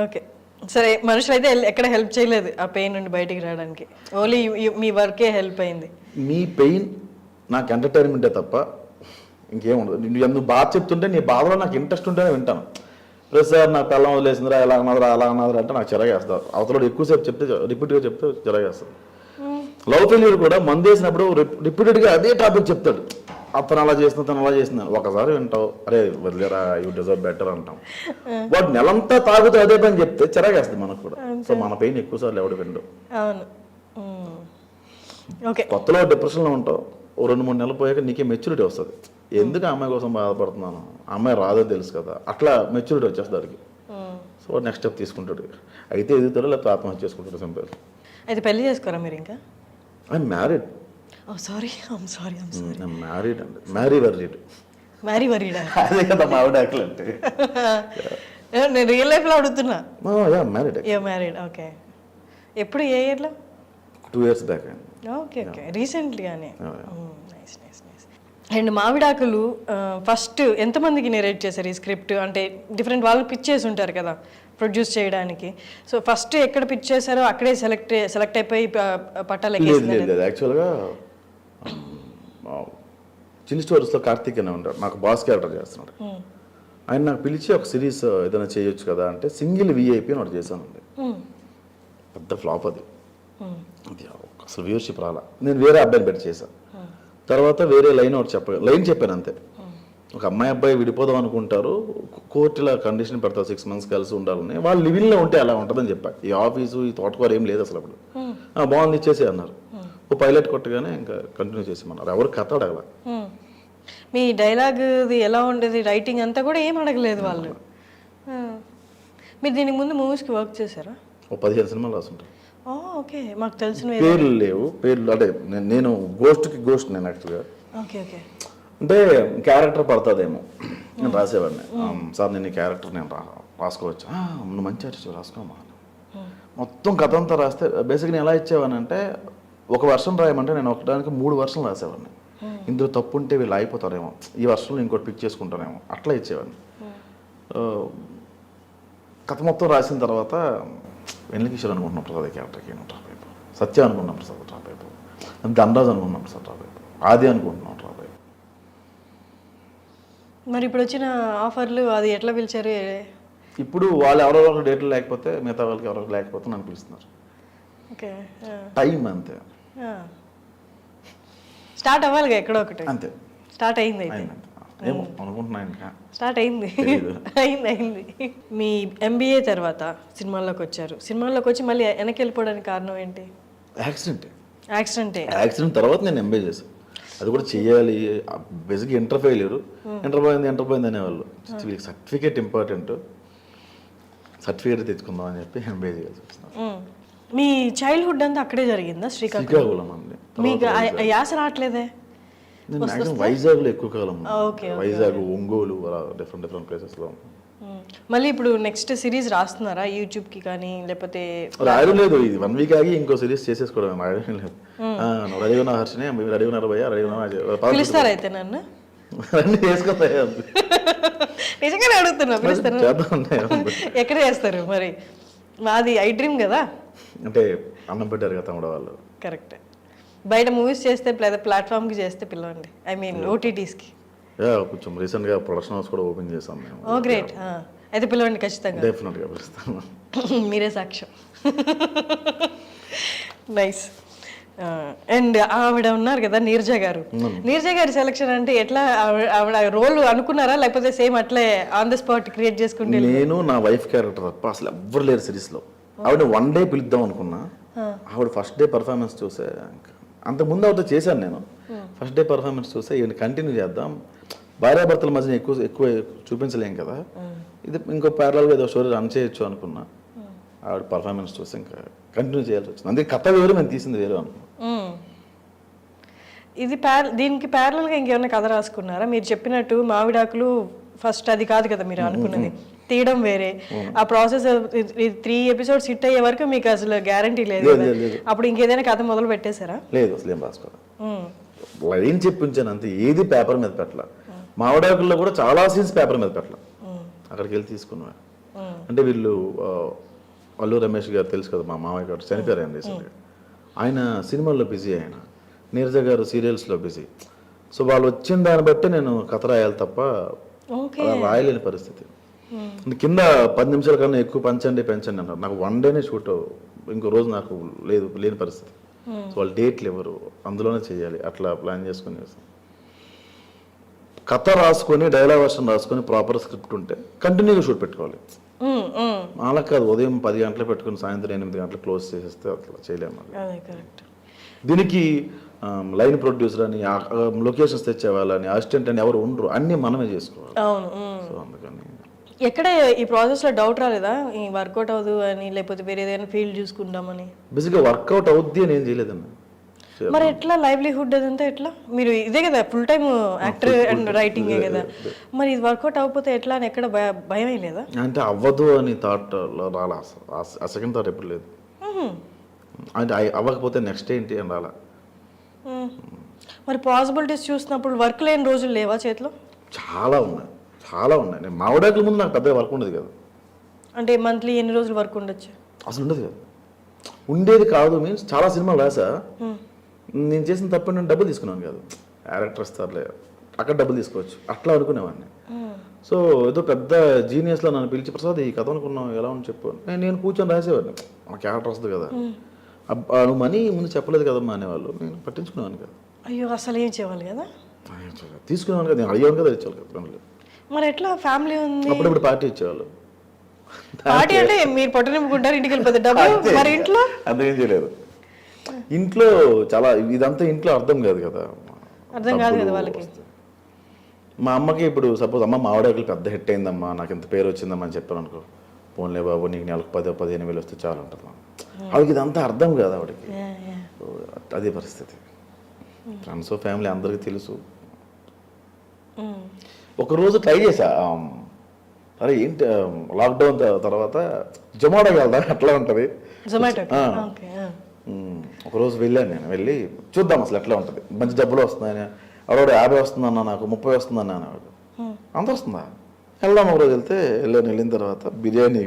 ఓకే, సరే మనుషులు అయితే ఎక్కడ హెల్ప్ చేయలేదు ఆ పెయిన్ నుండి బయటికి రావడానికి, ఓన్లీ మీ వర్కే హెల్ప్ అయింది. మీ పెయిన్ నాకు ఎంటర్టైన్మెంటే తప్ప ఇంకేముండదు. నువ్వు బాధ చెప్తుంటే నీ బాధలో నాకు ఇంట్రెస్ట్ ఉంటేనే వింటాను. సార్ నాకు పెళ్ళం వదిలేసిందిరా, ఎలా అన్నదిరా అలా అన్నదిరా అంటే నాకు చిరగేస్తారు. అవతల ఎక్కువసేపు చెప్తే రిపీట్గా చెప్తే చిరగేస్తారు. లవ్ ఫెయిల్యూర్ కూడా మందు వేసినప్పుడు రిపీటెడ్గా అదే టాపిక్ చెప్తాడు, అతను అలా చేసిన తను అలా చేస్తున్నాను. ఒకసారి వింటావు, అరే వదిలేరా యూ డిజర్వ్ బెటర్ అంటాం. వాడు నెలంతా తాగుతూ అదే పని చెప్తే చిరగేస్తుంది మనకు కూడా. సో మన పెయిన్ ఎక్కువసార్లు ఎవడు విండు. కొత్తలో డిప్రెషన్లో ఉంటావు, 2-3 నెలలు పోయాక నీకే మెచ్యూరిటీ వస్తుంది. ఎందుకు అమ్మాయి కోసం బాధపడుతున్నాను, అమ్మాయి రాదో తెలుసు కదా, అట్లా మెచ్యూరిటీ వచ్చేస్తుంది దానికి. సో నెక్స్ట్ స్టెప్ తీసుకుంటాడు, అయితే ఎదుగుతాడు లేకపోతే ఆత్మహత్య చేసుకుంటాడు. సింపుల్. అయితే పెళ్లి చేసుకోరా మీరు ఇంకా? I'm married. మ్యారీడ్ అండి, మ్యారీ వరీడ్ అదే కదా మా ఆవిడ అంటే. నేను రియల్ లైఫ్లో అడుగుతున్నా. మ్యారీడ్. ఓకే, ఎప్పుడు ఏ ఇయర్లో? 2 years బ్యాక్. ఓకే, రీసెంట్లీగానే. అండ్ మావిడాకులు ఫస్ట్ ఎంతమందికి నెరేట్ చేశారు ఈ స్క్రిప్ట్? అంటే డిఫరెంట్ వాళ్ళు పిచ్ చేసి ఉంటారు కదా ప్రొడ్యూస్ చేయడానికి. సో ఫస్ట్ ఎక్కడ పిచ్ చేశారో అక్కడే సెలెక్ట్ అయిపోయి పట్టాలు ఎక్కేసారు. యాక్చువల్గా చిల్లీ స్టోరీస్లో కార్తీక్ అనే ఉంటాడు, నాకు బాస్ క్యారెక్టర్ చేస్తున్నాడు. ఆయన నాకు పిలిచి ఒక సిరీస్ ఏదైనా చేయొచ్చు కదా అంటే సింగిల్ విఐపి అని ఒకటి చేశానండి. పెద్ద ఫ్లాప్ అది. అది అసలు వ్యూవర్షిప్ రాలా. నేను వేరే అబ్బాయిని పెట్టి చేశాను. తర్వాత వేరే లైన్ ఒకటి లైన్ చెప్పాను అంతే. ఒక అమ్మాయి అబ్బాయి విడిపోదాం అనుకుంటారు, కోర్టులో కండిషన్ పెడతారు 6 months కలిసి ఉండాలని. వాళ్ళు లివింగ్లో ఉంటే అలా ఉంటుందని చెప్పా. ఈ ఆఫీసు ఈ తోటకూర ఏం లేదు అసలు అప్పుడు. బాగుంది ఇచ్చేసి అన్నారు. ఓ పైలట్ కొట్టగానే ఇంకా కంటిన్యూ చేసేమన్నారు. ఎవరు కథ అడగల. మీ డైలాగ్ ఎలా ఉండేది, రైటింగ్ అంతా కూడా ఏం అడగలేదు వాళ్ళు. మీరు దీనికి ముందు మూవీస్కి వర్క్ చేశారా? ఓ 15 సినిమాలు రాసుంటారు. ఓకే, మాకు తెలిసిన పేర్లు లేవు. పేర్లు అంటే నేను గోస్ట్ నేను యాక్చువల్గా ఓకే ఓకే అంటే క్యారెక్టర్ పడుతుందేమో నేను రాసేవాడిని. సార్ నేను ఈ క్యారెక్టర్ నేను రాసుకోవచ్చు. నువ్వు మంచి ఆర్టిస్ట్ రాసుకోమా. మొత్తం కథ అంతా రాస్తే బేసిక్గా నేను ఎలా ఇచ్చేవాడిని అంటే ఒక వర్షన్ రాయమంటే నేను ఒకటానికి 3 వర్షన్లు రాసేవాడిని. ఇందులో తప్పు ఉంటే వీళ్ళు అయిపోతారేమో, ఈ వర్షంలో ఇంకోటి పిక్ చేసుకుంటారేమో అట్లా ఇచ్చేవాడిని. కథ మొత్తం రాసిన తర్వాత వెన్నెలకిషోర్ అనుకుంటున్నాం ప్రసాద్ క్యారెక్టర్కి డ్రాప్ అయిపో, సత్య అనుకున్నాం ప్రసాద్ డ్రాప్ అయిపో, దండరాజ్ అనుకున్నాం ప్రసాద్ డ్రాప్ అయిపో, ఆది అనుకుంటున్నాం డ్రాప్ అయిపో. మరి ఇప్పుడు వచ్చిన ఆఫర్లు అది ఎట్లా పిలిచారు? ఇప్పుడు వాళ్ళు ఎవరో ఒక డేట్లు లేకపోతే మిగతా వాళ్ళకి ఎవరో లేకపోతే నన్ను పిలుస్తున్నారు. ఓకే, టైం అంతే. స్టార్ట్ అవ్వాలిగా ఎక్కడో ఒకటి. అంతే, స్టార్ట్ అయింది అయితే. ఏమో అనుకుంటున్నా ఇంకా స్టార్ట్ అయింది. అయింది. మీ MBA తర్వాత సినిమాల్లోకి వచ్చారు. సినిమాల్లోకి వచ్చి మళ్ళీ వెనక్కి వెళ్ళిపోవడానికి కారణం ఏంటి? యాక్సిడెంట్ తర్వాత నేను MBA చేశాను. అది కూడా చెయ్యాలి. బేసిక్గా ఇంటర్ పోయింది అనేవాళ్ళు. వీళ్ళకి సర్టిఫికేట్ ఇంపార్టెంట్, సర్టిఫికేట్ తెచ్చుకుందాం అని చెప్పి MBA చేయాల్సి వచ్చింది. మీ చైల్డ్హుడ్ అంతా అక్కడే జరిగిందా? శ్రీకాకుళం అండి. మీకు యాస రావట్లేదే? నేను మ్యాక్సిమం వైజాగ్లో ఎక్కువ కాలం, వైజాగ్, ఒంగోలు అలా డిఫరెంట్ ప్లేసెస్లో. మళ్ళీ ఇప్పుడు నెక్స్ట్ సిరీస్ రాస్తున్నారా యూట్యూబ్కి కానీ, లేకపోతే? రాయడం లేదు, ఇది 1 week ఆగి ఇంకో సిరీస్ చేసేసుకోవడం. రాయడం లేదు. రెడీగా ఉన్న హర్షనే రెడీగా ఉన్నారు భయ్యా, రెడీగా పిలుస్తారా అయితే నన్ను? అన్నీ చేసుకుంటాయి. నిజంగానే అడుగుతున్నా, పిలుస్తాను. ఎక్కడ చేస్తారు మరి? మాది ఐ డ్రీమ్ కదా. అంటే అన్నం పెట్టారు కదా తమ్ముడు వాళ్ళు. కరెక్ట్. బయట మూవీస్ చేస్తే లేదా ప్లాట్ఫామ్కి చేస్తే పిలవండి, ఐ మీన్ OTTsకి. కొంచెం రీసెంట్గా ప్రొడక్షన్ హౌస్ కూడా ఓపెన్ చేసాం మేము. ఓ గ్రేట్. అయితే పిలవండి ఖచ్చితంగా. డెఫినెట్గా పిలుస్తాను. మీరే సాక్ష్యం. నైస్. అండ్ ఆవిడ ఉన్నారు కదా నీరజ గారు. నీరజ గారి సెలక్షన్ అంటే ఎట్లా? ఆవిడ రోల్ అనుకున్నారా లేకపోతే సేమ్ అట్లే ఆన్ ద స్పాట్ క్రియేట్ చేసుకుంటే? నేను నా వైఫ్ క్యారెక్టర్ తప్ప అసలు ఎవ్వరు లేరు సిరీస్లో. ఆవిడ 1 day పిలుద్దాం అనుకున్నా. ఆవిడ ఫస్ట్ డే పర్ఫార్మెన్స్ చూసే, అంతకుముందు ఆవిడ చేశాను నేను. ఫస్ట్ డే పర్ఫార్మెన్స్ చూసే ఈవెన్ కంటిన్యూ చేద్దాం, భార్యాభర్తల మధ్య ఎక్కువ చూపించలేం కదా, ఇది ఇంకో ప్యారలల్గా ఏదో స్టోరీ రన్ చేయొచ్చు అనుకున్నా. ఆవిడ పర్ఫార్మెన్స్ చూసి ఇంకా కంటిన్యూ చేయాల్సి వచ్చింది. అందుకే కథ వేరు, మేము తీసింది వేరు అనుకున్నాం. ఇది దీనికి ప్యారలల్గా ఇంకేమైనా కథ రాసుకున్నారా? మీరు చెప్పినట్టు మావిడాకులు ఫస్ట్ అది కాదు కదా మీరు అనుకున్నది, తీయడం వేరే. ఆ ప్రాసెస్ 3 episodes హిట్ అయ్యే వరకు మీకు అసలు గ్యారంటీ లేదు. అప్పుడు ఇంకేదైనా కథ మొదలు పెట్టేశారా? లేదు, అసలు ఏం రాసుకోవాలి. లైన్ చెప్పించాను అంతే, ఏది పేపర్ మీద పెట్టాల. మావిడాకుల్లో కూడా చాలా సీన్స్ పేపర్ మీద పెట్టాల, అక్కడికి వెళ్ళి తీసుకున్నా. అంటే వీళ్ళు అల్లు రమేష్ గారు తెలుసు కదా, మా మామయ్య గారు చనిపోయారు ఆయన రీసెంట్గా. ఆయన సినిమాల్లో బిజీ, ఆయన నీరజ గారు సీరియల్స్లో బిజీ. సో వాళ్ళు వచ్చిన దాన్ని బట్టి నేను కథ రాయాలి తప్ప అలా రాయలేని పరిస్థితి. కింద 10 నిమిషాల కన్నా ఎక్కువ పెంచండి అంటారు. నాకు 1 day షూట్, ఇంకో రోజు నాకు లేని పరిస్థితి. సో వాళ్ళు డేట్లు ఎవరు, అందులోనే చేయాలి. అట్లా ప్లాన్ చేసుకుని చేస్తాం. కథ రాసుకొని డైలాగ్ వర్షన్ రాసుకొని ప్రాపర్ స్క్రిప్ట్ ఉంటే కంటిన్యూగా షూట్ పెట్టుకోవాలి. అలా కాదు ఉదయం 10 గంటలు పెట్టుకుని సాయంత్రం 8 గంటలు క్లోజ్ చేసేస్తే అట్లా చేయలేము. దీనికి లైన్ ప్రొడ్యూసర్ అని, లొకేషన్స్ తెచ్చేవాళ్ళని, అసిస్టెంట్ అని ఎవరు ఉండరు, అన్నీ మనమే చేసుకోవాలి. సో అందుకని ఎక్కడ ఈ ప్రాసెస్లో డౌట్ రాలేదా ఈ వర్కౌట్ అవ్వదు అని, లేకపోతే వేరే ఏదైనా ఫీల్డ్ చూసుకుందామని? బేసిక్గా వర్కౌట్ అవుద్ది అని ఏం చేయలేదన్న. మరి ఎట్లా లైవ్లీహుడ్ అదంతా ఎట్లా? మీరు ఇదే కదా ఫుల్ టైమ్ యాక్టర్ అండ్ రైటింగే కదా, మరి ఇది వర్కౌట్ అవ్వకపోతే ఎట్లా అని ఎక్కడ భయం లేదా? అంటే అవ్వదు అని థాట్ రాలా, ఆ సెకండ్ థాట్ ఎప్పుడు లేదు. అంటే అవ్వకపోతే నెక్స్ట్ ఏంటి అని రాలా. మరి పాసిబిలిటీస్ చూసినప్పుడు వర్క్ లేని రోజులు లేవా చేతిలో? చాలా ఉన్నాయి. నేను మావిడాకుల ముందు నాకు పెద్దగా వర్క్ ఉండదు కదా. అంటే మంత్లీ ఎన్ని రోజులు వర్క్ ఉండొచ్చు? అసలు ఉండదు కదా. ఉండేది కాదు మీన్స్ చాలా సినిమాలు రాసా. నేను చేసిన తప్ప నేను డబ్బులు తీసుకున్నాను కాదు. డైరెక్టర్ ఇస్తారులే, అక్కడ డబ్బులు తీసుకోవచ్చు అట్లా అనుకునేవాడిని. సో ఏదో పెద్ద జీనియస్లో నన్ను పిలిచి ప్రసాద్ ఈ కథ అనుకున్నావు ఎలా అని చెప్పు, నేను కూర్చొని రాసేవాడిని, ఆ క్యారెక్టర్ వస్తుంది కదా, నువ్వు మనీ ముందు చెప్పలేదు కదమ్మా అనేవాళ్ళు, నేను పట్టించుకునేవాను కదా. అయ్యో అసలు ఏం చేయాలి కదా, తీసుకునేవాను కదా, నేను అడిగాను కదా ఇచ్చేవాళ్ళు కదా పనులు. మరి ఎట్లా ఫ్యామిలీ ఉంది, అప్పుడప్పుడు పార్టీ ఇచ్చేవాళ్ళు. పార్టీ అంటే మీరు పొట్ట నింపుకుంటారు ఇంటికి వెళ్ళిపోతే డబ్బులు, మరి ఇంట్లో అంతేం చేయలేదు. ఇంట్లో చాలా ఇదంతా ఇంట్లో అర్థం కాదు కదా, అర్థం కాదు కదా వాళ్ళకి. మా అమ్మకి ఇప్పుడు సపోజ్ అమ్మ మావిడాకులు పెద్ద హిట్ అయిందమ్మా, నాకు ఇంత పేరు వచ్చిందమ్మా అని చెప్పాను అనుకో, పోన్లే బాబు నీకు నెలకు 10-15 వేలు వస్తే చాలు ఉంటుంది. ఆవిడకి ఇదంతా అర్థం కాదు ఆవిడకి. అదే పరిస్థితి. ఫ్రెండ్స్ ఫ్యామిలీ అందరికీ తెలుసు. ఒకరోజు ట్రై చేశా, అరే ఏంటి లాక్డౌన్ తర్వాత జొమాటోకి వెళ్దా ఎట్లా ఉంటుంది, జొమాటో. ఒకరోజు వెళ్ళాను, నేను వెళ్ళి చూద్దాం అసలు ఎట్లా ఉంటుంది, మంచి డబ్బులు వస్తున్నాయని. ఆవిడ 50 వస్తుందన్నా, నాకు 30 వస్తుందన్నా అనేవాడు. అంత వస్తుందా, వెళ్దాం. ఒకరోజు వెళ్ళిన తర్వాత బిర్యానీ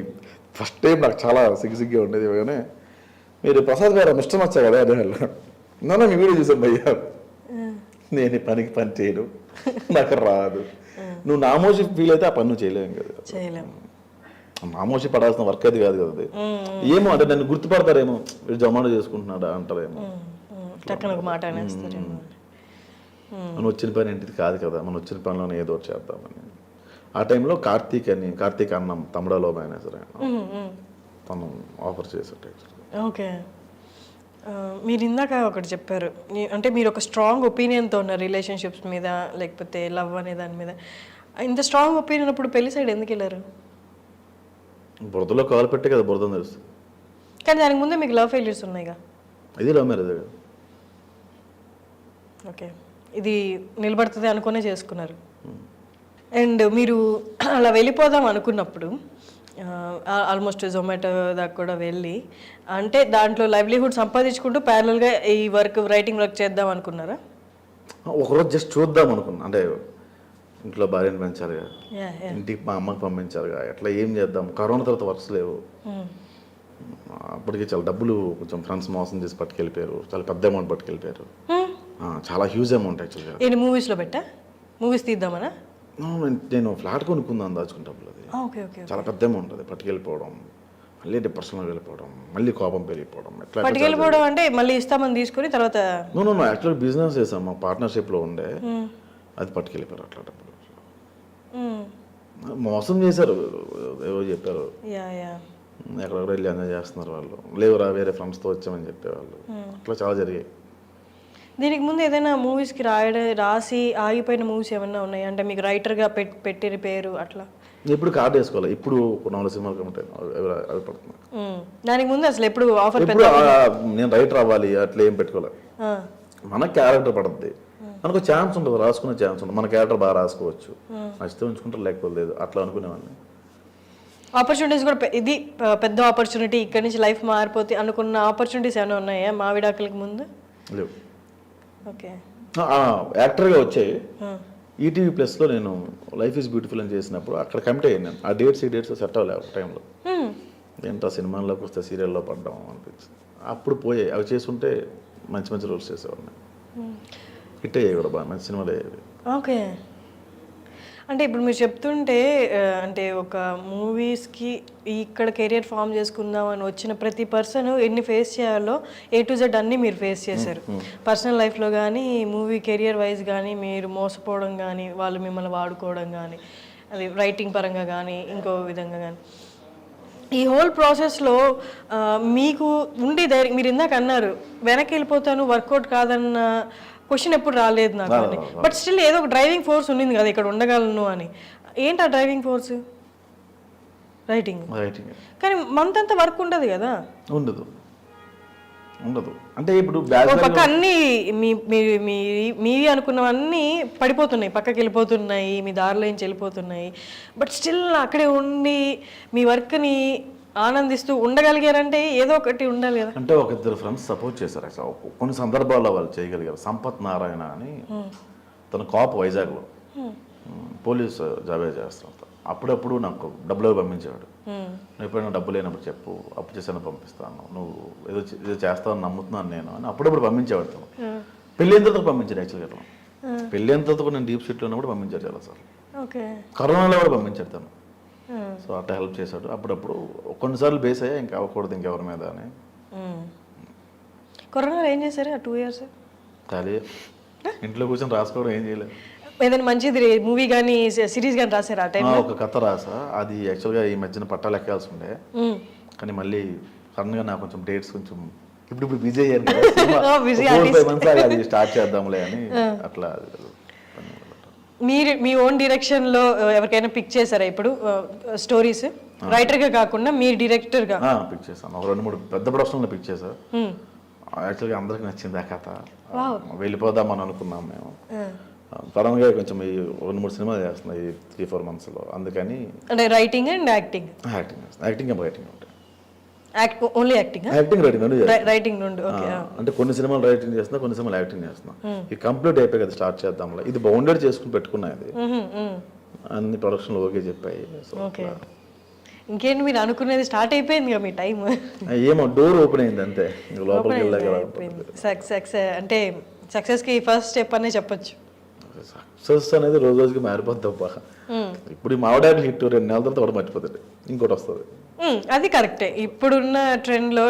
ఫస్ట్ టైం నాకు చాలా సిగ్గుగా ఉండేది. కానీ మీరు ప్రసాద్ గారు మిస్టర్ వచ్చా కదా అదే నన్ను మీ వీడియో చూసాను భయ్యా, నేను ఈ పనికి పని చేయను, నాకు రాదు, నువ్వు నామోషి ఫీల్ అయితే ఆ పని నువ్వు చేయలేము కదా, నామోషి పడాల్సిన వర్క్ అది కాదు కదా అది. ఏమో అంటే నన్ను గుర్తుపడతారేమో, వీడు జొమాటో చేసుకుంటున్నాడా అంటారేమో, మనం వచ్చిన పని ఏంటిది కాదు కదా, మనం వచ్చిన పనిలోనే ఏదో చేద్దామని. ఆ టైంలో కార్తీక్ అన్నం తమిళలో మేనేజర్ తను ఆఫర్ చేశాడు. ఓకే, మీరు ఇందాక ఒకటి చెప్పారు, అంటే మీరు ఒక స్ట్రాంగ్ ఒపీనియన్తో ఉన్నారు రిలేషన్షిప్స్ మీద, లేకపోతే లవ్ అనే దాని మీద. ఇంత స్ట్రాంగ్ ఒపీనియన్ అప్పుడు పెళ్లి సైడ్ ఎందుకు వెళ్ళారు? బురదలో కాలు పెట్టే కదా బురద తెలుస్తుంది. కానీ దానికి ముందే మీకు లవ్ ఫెయిల్యూర్స్ ఉన్నాయిగా. ఇది లవ్ మ్యారేజ్ కదా. ఓకే, ఇది నిలబడుతుంది అనుకునే చేసుకున్నారు. అండ్ మీరు అలా వెళ్ళిపోదాం అనుకున్నప్పుడు ఆల్మోస్ట్ జొమాటో దాకా కూడా వెళ్ళి, అంటే దాంట్లో లైవ్లీహుడ్ సంపాదించుకుంటూ ప్యారలల్గా ఈ రైటింగ్ వర్క్ చేద్దాం అనుకున్నారా? ఒకరోజు జస్ట్ చూద్దాం అనుకున్నా, అంటే ఇంట్లో భార్యను పెంచాలిగా, ఇంటికి మా అమ్మకి పంపించాలిగా, ఎట్లా ఏం చేద్దాం, కరోనా తర్వాత వర్క్స్ లేవు. అప్పటికి చాలా డబ్బులు కొంచెం ఫ్రెండ్స్ మోసం చేసి పట్టుకెళ్ళిపోయారు, చాలా పెద్ద అమౌంట్ పట్టుకెళ్ళిపోయారు, చాలా హ్యూజ్ అమౌంట్ యాక్చువల్గా. ఏంటి మూవీస్లో పెట్టా, మూవీస్ తీద్దామనా? నేను ఫ్లాట్ కొనుక్కుందాం దాచుకున్న డబ్బులు, అది చాలా పెద్ద అమౌంట్, అది పట్టుకెళ్ళిపోవడం, మళ్ళీ డిప్రెషన్లో వెళ్ళిపోవడం, మళ్ళీ కోపం పెరిగిపోవడం, ఎట్లా పట్టుకెళ్ళిపోవడం అంటే మళ్ళీ ఇస్తామని తీసుకుని తర్వాత. నో యాక్చువల్గా బిజినెస్ చేసాం, మా పార్ట్నర్షిప్లో ఉండే, అది పట్టుకెళ్ళిపోయారు అట్లా డబ్బులు. మోసం చేశారు, ఏవో చెప్పారు, ఎక్కడెక్కడ వెళ్ళి ఎంజాయ్ చేస్తున్నారు వాళ్ళు, లేవురా వేరే ఫ్రెండ్స్తో వచ్చామని చెప్పేవాళ్ళు, అట్లా చాలా జరిగాయి. దీనికి ముందు ఏదైనా మూవీస్కి రాసి ఆగిపోయిన మూవీస్ ఏమైనా ఉన్నాయి అంటే మీకు రైటర్గా పెట్టిన పేరు అట్లా? ఇప్పుడు కార్డు వేసుకోవాలి, ఇప్పుడు 4 సినిమాలు కమిట్ అవి పడుతున్నాయి. దానికి ముందు అసలు ఎప్పుడు ఆఫర్? నేను రైటర్ అవ్వాలి అట్లా ఏం పెట్టుకోలేదు, మన క్యారెక్టర్ పడుతుంది, మనకు ఛాన్స్ ఉంటుంది, రాసుకునే ఛాన్స్ ఉంటుంది, మన క్యారెక్టర్ బాగా రాసుకోవచ్చు, నచ్చితే ఉంచుకుంటారు లేకపోతే లేదు, అట్లా అనుకునేవాడిని. ఆపర్చునిటీస్ కూడా ఇది పెద్ద ఆపర్చునిటీ, ఇక్కడ నుంచి లైఫ్ మారిపోతే అనుకున్న ఆపర్చునిటీస్ ఏమైనా ఉన్నాయా మావిడాకులకి ముందు? లేవు. ఓకే, యాక్టర్గా వచ్చాయి. ఈటీవీ ప్లస్లో నేను లైఫ్ ఈజ్ బ్యూటిఫుల్ అని చేసినప్పుడు అక్కడ కమిట్ అయ్యాను నేను. ఆ డేట్స్ సెట్ అవ్వలేదు ఒక టైంలో, ఏంటో సినిమాల్లోకి వస్తే సీరియల్లో పడ్డాం అనిపించింది. అప్పుడు పోయాయి, అవి చేస్తుంటే మంచి మంచి రోల్స్ చేసేవాడిని, హిట్ అయ్యాయి కూడా, బాగా మంచి సినిమాలు అయ్యేవి. ఓకే, అంటే ఇప్పుడు మీరు చెప్తుంటే అంటే ఒక మూవీస్కి ఇక్కడ కెరియర్ ఫామ్ చేసుకుందాం అని వచ్చిన ప్రతి పర్సన్ ఎన్ని ఫేస్ చేయాలో A to Z అన్నీ మీరు ఫేస్ చేశారు. పర్సనల్ లైఫ్లో కానీ, మూవీ కెరియర్ వైజ్ కానీ, మీరు మోసపోవడం కానీ, వాళ్ళు మిమ్మల్ని వాడుకోవడం కానీ, అది రైటింగ్ పరంగా కానీ ఇంకో విధంగా కానీ, ఈ హోల్ ప్రాసెస్లో మీకు ఉండి ధైర్యం, మీరు ఇందాక అన్నారు వెనక్కి వెళ్ళిపోతాను వర్కౌట్ కాదన్న క్వశ్చన్ ఎప్పుడు రాలేదు నాకు అని, బట్ స్టిల్ ఏదో ఒక డ్రైవింగ్ ఫోర్స్ ఉండింది కదా ఇక్కడ ఉండగలను అని. ఏంటి ఆ డ్రైవింగ్ ఫోర్స్? రైటింగ్. కానీ మంత్ అంతా వర్క్ ఉండదు కదా. ఉండదు అంటే ఇప్పుడు పక్క అన్ని మీవి అనుకున్నవన్నీ పడిపోతున్నాయి, పక్కకి వెళ్ళిపోతున్నాయి, మీ దారిలో నుంచి వెళ్ళిపోతున్నాయి, బట్ స్టిల్ అక్కడే ఉండి మీ వర్క్ని ఆనందిస్తూ ఉండగలిగారంటే ఏదో ఒకటి ఉండాలి కదా. అంటే ఒక ఇద్దరు ఫ్రెండ్స్ సపోర్ట్ చేశారు, కొన్ని సందర్భాల్లో వాళ్ళు చేయగలిగారు. సంపత్ నారాయణ అని తన కాప్ వైజాగ్లో పోలీస్ జాబే చేస్తాను, అప్పుడప్పుడు నాకు డబ్బులు పంపించేవాడు. నువ్వు ఎప్పుడైనా డబ్బు లేనప్పుడు చెప్పు, అప్పు చేసాను పంపిస్తాను, నువ్వు ఏదో చేస్తావని నమ్ముతున్నాను నేను అని అప్పుడప్పుడు పంపించేవాడు. పెళ్ళి ఎందుకు పంపించాడు యాక్చువల్గా. పెళ్ళి అయిన తర్వాత కూడా నేను డీప్ షీట్లో ఉన్నప్పుడు పంపించాడు చాలా సార్. ఓకే. కరోనాలో కూడా పంపించాడు తను. సో అట్లా హెల్ప్ చేశాడు. అప్పుడప్పుడు కొన్నిసార్లు బేస్ అయ్యా ఇంకా అవ్వకూడదు ఇంకెవరి మీద అని. కరోనాలో ఏం చేశారు ఆ 2 years? ఖాళీ ఇంట్లో కూర్చొని రాసుకోవడం, ఏం చేయలేదు. ఏదైనా మంచిది మూవీ కానీ సిరీస్ కానీ రాశారు ఆ టైం? ఒక కథ రాసా, అది యాక్చువల్గా ఈ మధ్యన పట్టాలు ఎక్కాల్సి ఉండే, కానీ మళ్ళీ సడన్గా నాకు కొంచెం డేట్స్ కొంచెం ఇప్పుడు బిజీ అయ్యాను కదా, 4-5 months అది స్టార్ట్ చేద్దాంలే అని అట్లా. మీరు మీ ఓన్ డైరెక్షన్లో ఎవరికైనా పిక్ చేశారా ఇప్పుడు స్టోరీస్? రైటర్గా కాకుండా మీరు డైరెక్టర్గా? పిక్ చేశాను. ఒక 2-3 పెద్ద ప్రొడక్షన్లో పిక్ చేశాను. యాక్చువల్గా అందరికి నచ్చింది ఆ కథ. వెళ్ళిపోదాం అని అనుకున్నాం మేము. సడన్గా కొంచెం ఈ 2-3 సినిమాలు చేస్తున్నాయి ఈ 3-4 monthsలో, అందుకని. అంటే writing and acting? Acting writing ఉంటాయి. Only acting? రైటింగ్ నుండి. ఓకే. అంటే కొన్ని సినిమాలు రైటింగ్ చేస్తున్నా, కొన్ని సినిమాలు యాక్టింగ్ చేస్తున్నా. ఇది కంప్లీట్ అయిపోయి కదా స్టార్ట్ చేద్దాంలే. ఇది బౌండెడ్ చేసుకుని పెట్టుకున్నాయి, అది అన్ని ప్రొడక్షన్లు ఓకే చెప్పాయి. ఓకే. ఇంకేంటి మీరు అనుకునేది స్టార్ట్ అయిపోయింది కదా మీ టైం? ఏమో డోర్ ఓపెన్ అయింది అంతే, లోపలికి వెళ్ళాక. సక్సెస్ అంటే సక్సెస్కి ఫస్ట్ స్టెప్ అనే చెప్పొచ్చు. సక్సెస్ అనేది రోజు రోజుకి మారిపోద్ది తప్ప. ఇప్పుడు ఈ మావిడాకి హిట్ 2 నెలల తర్వాత ఒకటి మర్చిపోతుంది, ఇంకోటి వస్తుంది. అది కరెక్టే. ఇప్పుడున్న ట్రెండ్ లో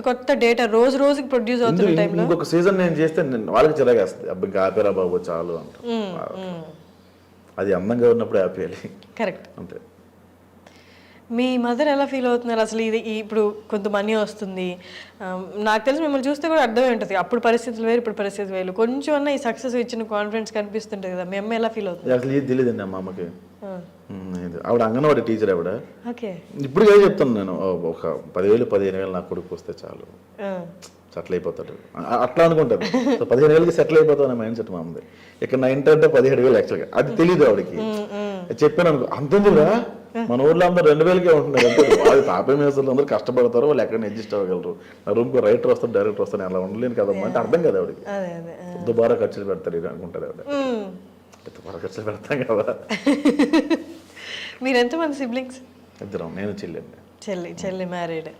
కొత్త డేటా రోజు రోజుకి ప్రొడ్యూస్ అవుతున్న టైంలో ఇంకొక సీజన్ నేను చేస్తే వాళ్ళకి చిరాగేస్తుంది, అబ్బా ఇంకా ఆపేరా బాబు చాలు అంట. అది అందంగా ఉన్నప్పుడు ఆపేయాలి. కరెక్ట్. అంతే. మీ మదర్ ఎలా ఫీల్ అవుతున్నారు అసలు? ఇది ఇప్పుడు కొంత మనీ వస్తుంది, నాకు తెలిసి మిమ్మల్ని చూస్తే కూడా అర్థమై ఉంటుంది, అప్పుడు పరిస్థితులు వేరు ఇప్పుడు పరిస్థితులు వేరు, కొంచెం అన్న ఈ సక్సెస్ ఇచ్చిన కాన్ఫిడెన్స్ కనిపిస్తుంటుంది కదా, మీ అమ్మ ఎలా ఫీల్ అవుతుంది? అసలు ఇది తెలియదండి మా అమ్మకి. ఆవిడ అంగన్వాడీ టీచర్ ఆవిడ. ఓకే. ఇప్పుడు ఏదో చెప్తాను నేను, ఒక 10,000-15,000 నా కొడుకు వస్తే చాలు, సెటిల్ అయిపోతాడు అట్లా అనుకుంటాను. సో 15,000కి సెటిల్ అయిపోతావు అనే మైండ్ సెట్ మా అమ్మది. ఇక్కడ నా ఇంటర్ అంటే 17,000 యాక్చువల్గా. అది తెలియదు ఆవిడకి. చెప్పాను అనుకో, అంతేందుకురా మన ఊర్లో అందరూ 2,000కే ఉంటున్నారు అంటే, వాళ్ళు తాపే మేసలు అందరూ కష్టపడతారు, వాళ్ళు ఎక్కడ అడ్జస్ట్ అవ్వగలరు. నా రూమ్కి రైటర్ వస్తారు, డైరెక్టర్ వస్తారు, అలా ఉండలేను కదమ్మా అంటే అర్థం కదా ఆవిడకి. దుబారా ఖర్చులు పెడతారు ఇది అనుకుంటారు ఆవిడ. దుబారా ఖర్చులు పెడతాం కదా. మీరు ఎంతమంది సిబ్లింగ్స్? 2. నేను చెల్లి మ్యారీడ్.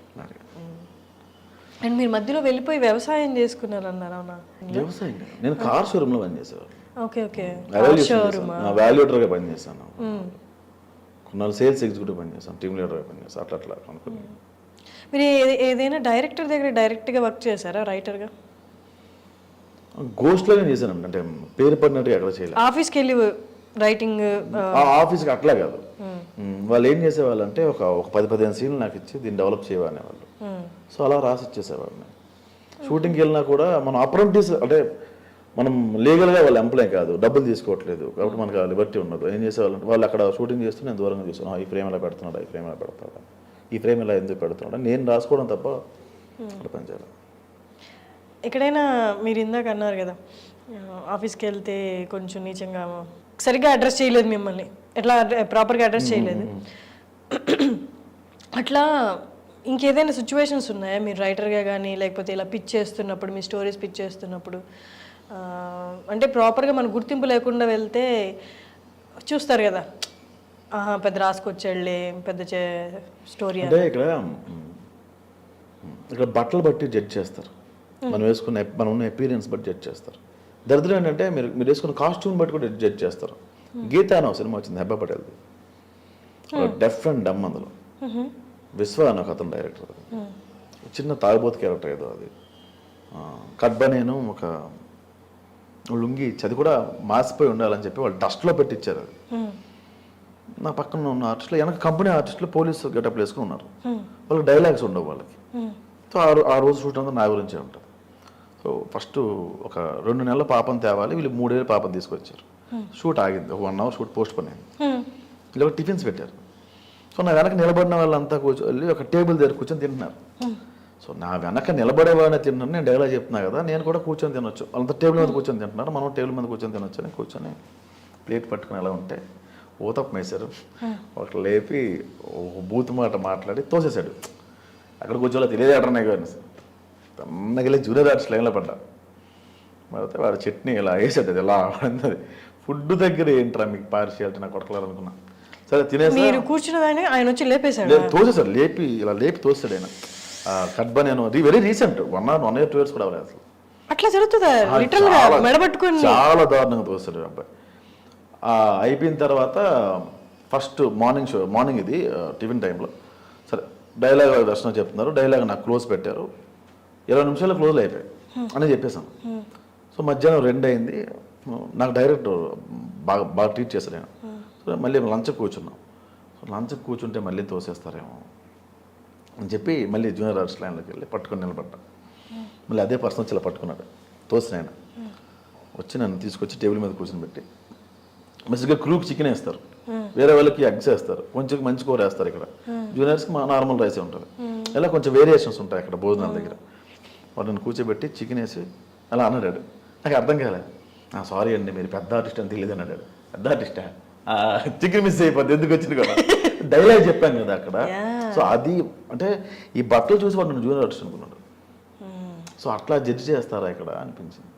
అండ్ మీరు మధ్యలో వెళ్ళిపోయి వ్యవసాయం చేసుకున్నారు అన్నారు, అవునా? వ్యవసాయం నేను కార్ షోరూమ్ లో పనిచేసాను. ఓకే. ఓకే. వాల్యూటర్గా పనిచేశాను. కొన్నాళ్ళు సేల్స్ ఎగ్జిక్యూటివ్ పనిచేస్తాను, టీమ్ లీడర్గా పనిచేస్తాను, అట్లా అనుకుని. మీరు ఏదైనా డైరెక్టర్ దగ్గర డైరెక్ట్గా వర్క్ చేశారా రైటర్గా? గోస్ట్లోనే చేశాను, అంటే పేరు పడినట్టుగా ఎక్కడ చేయలేదు. ఆఫీస్కి వెళ్ళి రైటింగ్? ఆఫీస్కి అట్లా కాదు. వాళ్ళు ఏం చేసేవాళ్ళు అంటే ఒక 10-15 సీన్లు నాకు ఇచ్చి దీన్ని డెవలప్ చేయవనే వాళ్ళు. సో అలా రాసి ఇచ్చేసేవాళ్ళని. షూటింగ్కి వెళ్ళినా కూడా మనం అప్రెంటిస్ అంటే మనం లీగల్గా వాళ్ళ ఎంప్లాయ్ కాదు, డబ్బులు తీసుకోవట్లేదు కాబట్టి మనకు లిబర్టీ ఉండదు. ఏం చేసేవాళ్ళు వాళ్ళు అక్కడ షూటింగ్ చేస్తూ నేను దూరంగా చూసాను, ఈ ఫ్రేమ్ ఎలా పెడుతున్నాడా, ఈ ఫ్రేమ్ ఎలా పెడతాడా, ఈ ఫ్రేమ్ ఎలా ఎందుకు పెడుతున్నాడా, నేను రాసుకోవడం తప్ప అట్లా పనిచేయాలి. ఎక్కడైనా మీరు ఇందాక అన్నారు కదా ఆఫీస్కి వెళ్తే కొంచెం నీచంగా సరిగ్గా అడ్రస్ చేయలేదు మిమ్మల్ని, ఎట్లా ప్రాపర్గా అడ్రస్ చేయలేదు, అట్లా ఇంకేదైనా సిచ్యువేషన్స్ ఉన్నాయా మీరు రైటర్గా కానీ లేకపోతే ఇలా పిచ్ చేస్తున్నప్పుడు, మీ స్టోరీస్ పిచ్ చేస్తున్నప్పుడు, అంటే ప్రాపర్గా మన గుర్తింపు లేకుండా వెళ్తే చూస్తారు కదా, పెద్ద రాసుకొచ్చాడులే పెద్ద స్టోరీ అంటే ఇక్కడ బట్టలు బట్టి జడ్జ్ చేస్తారు, మనం ఉన్న ఎపీరియన్స్ బట్టి జడ్జ్ చేస్తారు. దరిద్రం ఏంటంటే మీరు వేసుకున్న కాస్ట్యూమ్ బట్టి కూడా జడ్జ్ చేస్తారు. గీత అనే సినిమా వచ్చింది హెబ్బా పటేల్ది, డెఫ్ అండ్ డమ్, అందులో విశ్వ అని ఒక అతను డైరెక్టర్, చిన్న తాగుబోతు క్యారెక్టర్ ఏదో అది. కడ్బనేను ఒక లుంగి ఇచ్చి అది కూడా మాసిపోయి ఉండాలని చెప్పి వాళ్ళు డస్ట్లో పెట్టించారు. అది నా పక్కన ఉన్న ఆర్టిస్టులు, వెనక కంపెనీ ఆర్టిస్టులు పోలీసు గెటప్లు వేసుకుని ఉన్నారు, వాళ్ళకి డైలాగ్స్ ఉండవు వాళ్ళకి. సో ఆ రోజు షూట్ అంతా నా గురించే ఉంటుంది. సో ఫస్ట్ ఒక 2 నెలల పాపం తేవాలి, వీళ్ళు 3 ఏళ్ళ పాపం తీసుకొచ్చారు. షూట్ ఆగింది, 1 hour షూట్ పోస్ట్ పోన్ అయింది. వీళ్ళు టిఫిన్స్ పెట్టారు. సో నా వెనక నిలబడిన వాళ్ళంతా కూర్చొని ఒక టేబుల్ దగ్గర కూర్చొని తింటున్నారు. సో నా వెనక నిలబడేవాడిని తింటున్నాను, నేను డైలాగ్ చెప్తున్నా కదా, నేను కూడా కూర్చొని తినొచ్చు, వాళ్ళంతా టేబుల్ మీద కూర్చొని తింటున్నారు, మనం టేబుల్ మీద కూర్చొని తినొచ్చు అని కూర్చొని ప్లేట్ పట్టుకుని ఎలా ఉంటే ఊతప్ప వేశారు. ఒకటి లేపి బూత్ మాట మాట్లాడి తోసేశాడు. అక్కడ కూర్చోలో తెలియదు అటర్నే కానీ తన్నగిలే జూనియర్ ఆర్టిస్ట్ లైన్లో పడ్డా. పడితే వాడు చట్నీ ఇలా వేసాడు, అది ఎలా ఆడింది. ఫుడ్ దగ్గర ఏంట్రా మీకు పార్షియాలిటీ, నాకు కొడకలేదు అనుకున్నా. సరే తినేసి మీరు కూర్చున్నదాన్ని ఆయన వచ్చి లేపేశాడు, తోసేశాడు, లేపి ఇలా లేపి తోసాడు ఆయన. కడ్బా నేను వెరీ రీసెంట్ 1 or 2 years కూడా అవ్వలేదు అసలు. అట్లా జరుగుతుందా లిటరల్ గా మెడబట్టుకుని? చాలా దారుణంగా తోస్తాడు ఆ అబ్బాయి. అయిపోయిన తర్వాత ఫస్ట్ మార్నింగ్ ఇది టిఫిన్ టైంలో సరే డైలాగ్ దర్శనం చెప్తున్నారు, డైలాగ్ నాకు క్లోజ్ పెట్టారు, 20 నిమిషాలు క్లోజ్ అయిపోయాయి అని చెప్పేసాను. సో మధ్యాహ్నం 2 అయింది, నాకు డైరెక్టర్ బాగా ట్రీట్ చేశారు నేను. సో మళ్ళీ లంచ్కి కూర్చున్నాం. సో లంచ్కి కూర్చుంటే మళ్ళీ తోసేస్తారేమో అని చెప్పి మళ్ళీ జూనియర్ ఆర్ట్స్ లైన్లోకి వెళ్ళి పట్టుకొని నిలబడ్డా. మళ్ళీ అదే పర్సన్ వచ్చి ఇలా పట్టుకున్నాడు, తోసిన ఆయన వచ్చి నన్ను తీసుకొచ్చి టేబుల్ మీద కూర్చొని పెట్టి మంచిగా క్రూకి చికెన్ వేస్తారు, వేరే వాళ్ళకి ఎగ్స్ వేస్తారు, కొంచెం మంచి కూర వేస్తారు. ఇక్కడ జూనియర్స్కి నార్మల్ రైసే ఉంటుంది. ఇలా కొంచెం వేరియేషన్స్ ఉంటాయి అక్కడ భోజనాల దగ్గర. వాడు నన్ను కూర్చోబెట్టి చికెన్ వేసి అలా అన్నాడు. నాకు అర్థం కాలేదు. సారీ అండి మీరు పెద్ద ఆర్టిస్ట్ అని తెలియదు అన్నాడు. పెద్ద ఆర్టిస్టా? చికెన్ మిస్ అయిపోద్ది, ఎందుకు వచ్చింది కదా డైలాగ్ చెప్పాను కదా అక్కడ. సో అది అంటే ఈ బట్టలు చూసి వాడు నన్ను జూనియర్ ఆర్టిస్ట్ అనుకున్నాడు. సో అట్లా జడ్జి చేస్తారా ఇక్కడ అనిపించింది.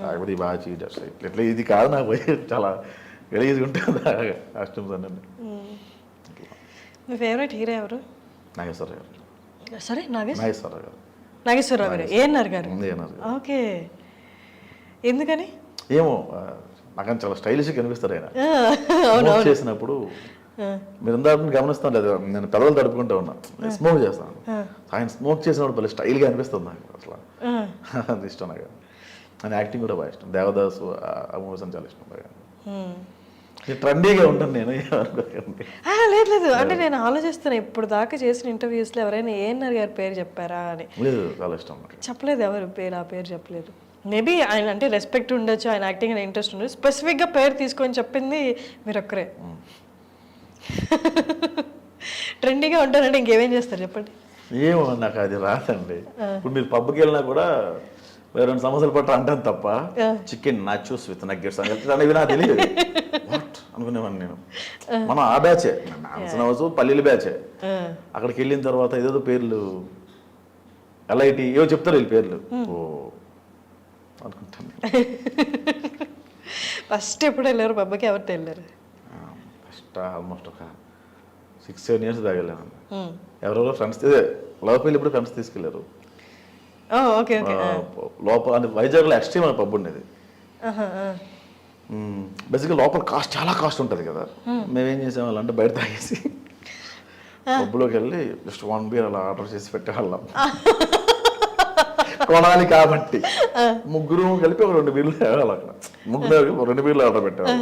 కాకపోతే బాగా చీట్ ఇట్లా ఇది కాదు నాకు పోయి చాలా గలీజ్గా ఉంటుంది కాస్ట్యూమ్స్ అన్నీ. మీ ఫేవరెట్ హీరో ఎవరు? నాగేశ్వరరావు గారు. సరే నాగేశ్వరరావు గారు. నాగేశ్వరరావు గారు. ఏఎన్ఆర్ గారు. ఏఎన్ఆర్ గారు. ఓకే, ఎందుకని? ఏమో నాకు చాలా స్టైలిష్గా కనిపిస్తారు ఆయన. స్మోక్ చేసినప్పుడు మీరు అందరిని గమనిస్తాను లేదు, నేను పెదవులు తడుపుకుంటూ ఉన్నా, స్మోక్ చేస్తాను. ఆయన స్మోక్ చేసినప్పుడు భలే స్టైల్గా అనిపిస్తుంది నాకు. అసలు అది ఇష్టం నాకు. ఆయన యాక్టింగ్ కూడా బాగా ఇష్టం. దేవదాసు ఆ మూవీస్ అని చాలా ఇష్టం బాగా. ట్రెండీగా ఉంటాను నేను. లేదు అంటే నేను ఆలోచిస్తాను ఇప్పుడు దాకా చేసిన ఇంటర్వ్యూస్లో ఎవరైనా ఏఎన్ఆర్ గారి పేరు చెప్పారా అని. లేదు, చాలా ఇష్టం నాకు. చెప్పలేదు ఎవరు పేరు, ఆ పేరు చెప్పలేదు. మేబీ ఆయన అంటే రెస్పెక్ట్ ఉండొచ్చు, ఆయన యాక్టింగ్ అని ఇంట్రెస్ట్ ఉండదు. స్పెసిఫిక్గా పేరు తీసుకొని చెప్పింది మీరు ఒక్కరే. ట్రెండీగా ఉంటారంటే ఇంకేమేం చేస్తారు చెప్పండి. ఏమో నాకు అది రాదండి. ఇప్పుడు మీరు పబ్కి వెళ్ళినా కూడా 2 సంవత్సరాల పాటు అంటాను తప్ప చికెన్ నాచోస్ విత్ నగ్గెట్స్ ఇవి నాకు తెలియదు అనుకునేవాడిని నేను. మనం ఆ బ్యాచే, హౌస్ పల్లీల బ్యాచే. అక్కడికి వెళ్ళిన తర్వాత ఏదేదో పేర్లు ఎల్ఐటి ఏవో చెప్తారు వీళ్ళు పేర్లు. ఓ అనుకుంటాను. ఫస్ట్ ఎప్పుడు వెళ్ళారు పబ్కి? ఎవరితో వెళ్ళారు? ఫస్ట్ ఆల్మోస్ట్ ఒక 6-7 ఇయర్స్ దాకా వెళ్ళాను. ఎవరెవరో ఫ్రెండ్స్, లవ్ పెళ్ళి ఇప్పుడు ఫ్రెండ్స్ తీసుకెళ్ళారు. Okay okay. లోపల అంటే వైజాగ్లో ఎక్స్ట్రీమ్ అనే పబ్ ఉండేది. బేసిక్గా లోపల చాలా కాస్ట్ ఉంటుంది కదా. మేమేం చేసేవాళ్ళం అంటే బయట తాగేసి పబ్లోకి వెళ్ళి జస్ట్ 1 బీర్ అలా ఆర్డర్ చేసి పెట్టేవాళ్ళం. కొనాలి కాబట్టి ముగ్గురు కలిపి ఒక 2 బీర్లు తేవాలి. అక్కడ ముగ్గురు 2 బీర్లు ఆర్డర్ పెట్టేవాళ్ళం.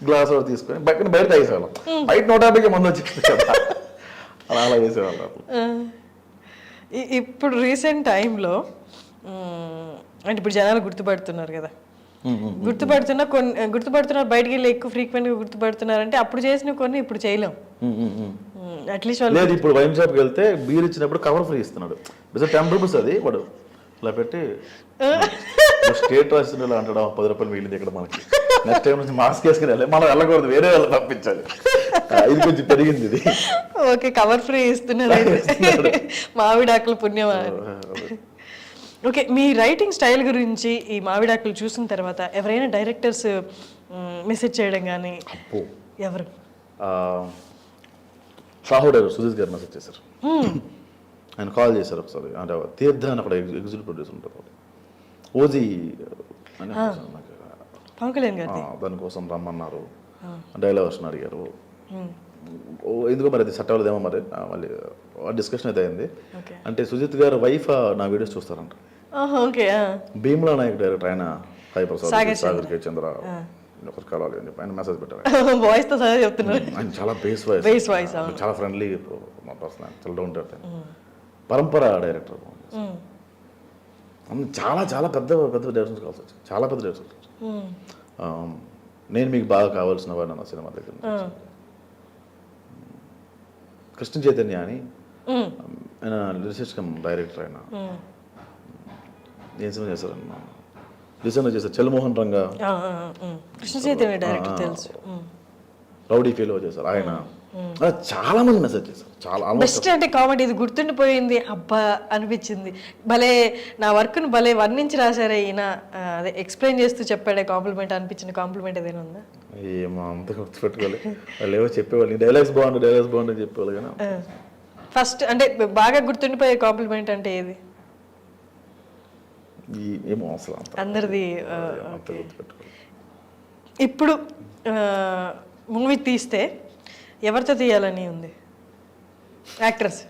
గ్లాస్ తీసుకొని బయట తాగేసేవాళ్ళం. బయట 150కి మంది వచ్చి కదా అలా చేసేవాళ్ళం. ఇప్పుడు రీసెంట్ టైంలో అంటే ఇప్పుడు జనాలు గుర్తుపడుతున్నారు కదా, గుర్తుపడుతున్నారు బయటికి వెళ్ళి ఎక్కువ ఫ్రీక్వెంట్గా గుర్తుపడుతున్నారంటే అప్పుడు చేసిన కొన్ని ఇప్పుడు చేయలేం. అట్లీస్ట్ లేదు, ఇప్పుడు వైన్ షాప్కి వెళ్తే బీర్ ఇచ్చినప్పుడు కవర్ ఫ్రీ ఇస్తున్నాడు. 10 రూపీస్ అది వాడు ఇలా పెట్టి స్టేట్ రాసిన అంటాడు 10 రూపాయలు మిగిలింది ఇక్కడ మనకి. నెక్స్ట్ టైం నుంచి మాస్క్ వేసుకుని వెళ్ళాలి, మనం వెళ్ళకూడదు, వేరే వాళ్ళు పంపించాలి. ఇది కొంచెం పెరిగింది ఇది. ఓకే, కవర్ ఫ్రీ ఇస్తున్నారు. మామిడాకుల పుణ్యమా. ఓకే, మీ రైటింగ్ స్టైల్ గురించి ఈ మామిడాకులు చూసిన తర్వాత ఎవరైనా డైరెక్టర్స్ మెసేజ్ చేయడం కానీ? ఎవరు? షాహు డైరెక్టర్ సుజిత్ గారు మెసేజ్ చేశారు. ఆయన కాల్ చేశారు ఒకసారి. అంటే తీర్థ అని అక్కడ ఎగ్జిక్యూటివ్ ప్రొడ్యూసర్ ఉంటారు, ఓజీ అని పవన్ కళ్యాణ్ గారు, దానికోసం రమ్మన్నారు. డైలాగ్ వర్షన్ అడిగారు. ఎందుకో మరి అది సెట్ అవ్వలేదేమో మరి. మళ్ళీ డిస్కషన్ అయితే అయింది. అంటే సుజిత్ గారు వైఫ్ నా వీడియోస్ చూస్తారంట. భీమ్లా నాయక్ డైరెక్టర్ ఆయన సాయి ప్రసాద్, సాగర్ కే చంద్ర ఒకరు కలవాలి అని చెప్పి ఆయన మెసేజ్ పెట్టారు. వాయిస్ తో సహా చెప్తున్నారు. ఆయన చాలా బేస్ వాయిస్, చాలా ఫ్రెండ్లీ పర్సన్, చాలా డౌన్ టు ఎర్త్. పరంపర డైరెక్టర్. చాలా చాలా పెద్ద పెద్ద డైరెక్టర్స్ కావాల్సి వచ్చింది, చాలా పెద్ద డైరెక్టర్స్. నేను మీకు బాగా కావాల్సిన వాడు నా సినిమా దగ్గర కృష్ణ చైతన్య అని ఆయన లిరిసిస్ట్ కమ్ డైరెక్టర్. ఆయన ఏం సినిమా చేశారన్న రీసెంట్గా చేశారు, చల్మోహన్ రంగా. కృష్ణ చైతన్య డైరెక్టర్ తెలుసు. రౌడీ ఫీలో చేశారు ఆయన. చాలా మంది మెసేజ్ చేశారు. చాలా బెస్ట్ అంటే కామెడీ ఇది గుర్తుండిపోయింది అబ్బా అనిపించింది. భలే నా వర్క్ను భలే వర్ణించి రాశారే ఈయన, అదే ఎక్స్ప్లెయిన్ చేస్తూ చెప్పాడే కాంప్లిమెంట్ అనిపించిన కాంప్లిమెంట్ ఏదైనా ఉందా? ఏమో అంత గుర్తుపెట్టుకోవాలి. వాళ్ళు ఏవో చెప్పేవాళ్ళు, డైలాగ్స్ బాగుంది చెప్పేవాళ్ళు. కానీ ఫస్ట్ అంటే బాగా గుర్తుండిపోయే కాంప్లిమెంట్ అంటే ఏది? ఏమో అసలు అంత అందరిది అంత గుర్తుపెట్టుకోలేదు. ఇప్పుడు మూవీ తీస్తే ఎవరితో తీయాలని ఉంది యాక్టర్స్?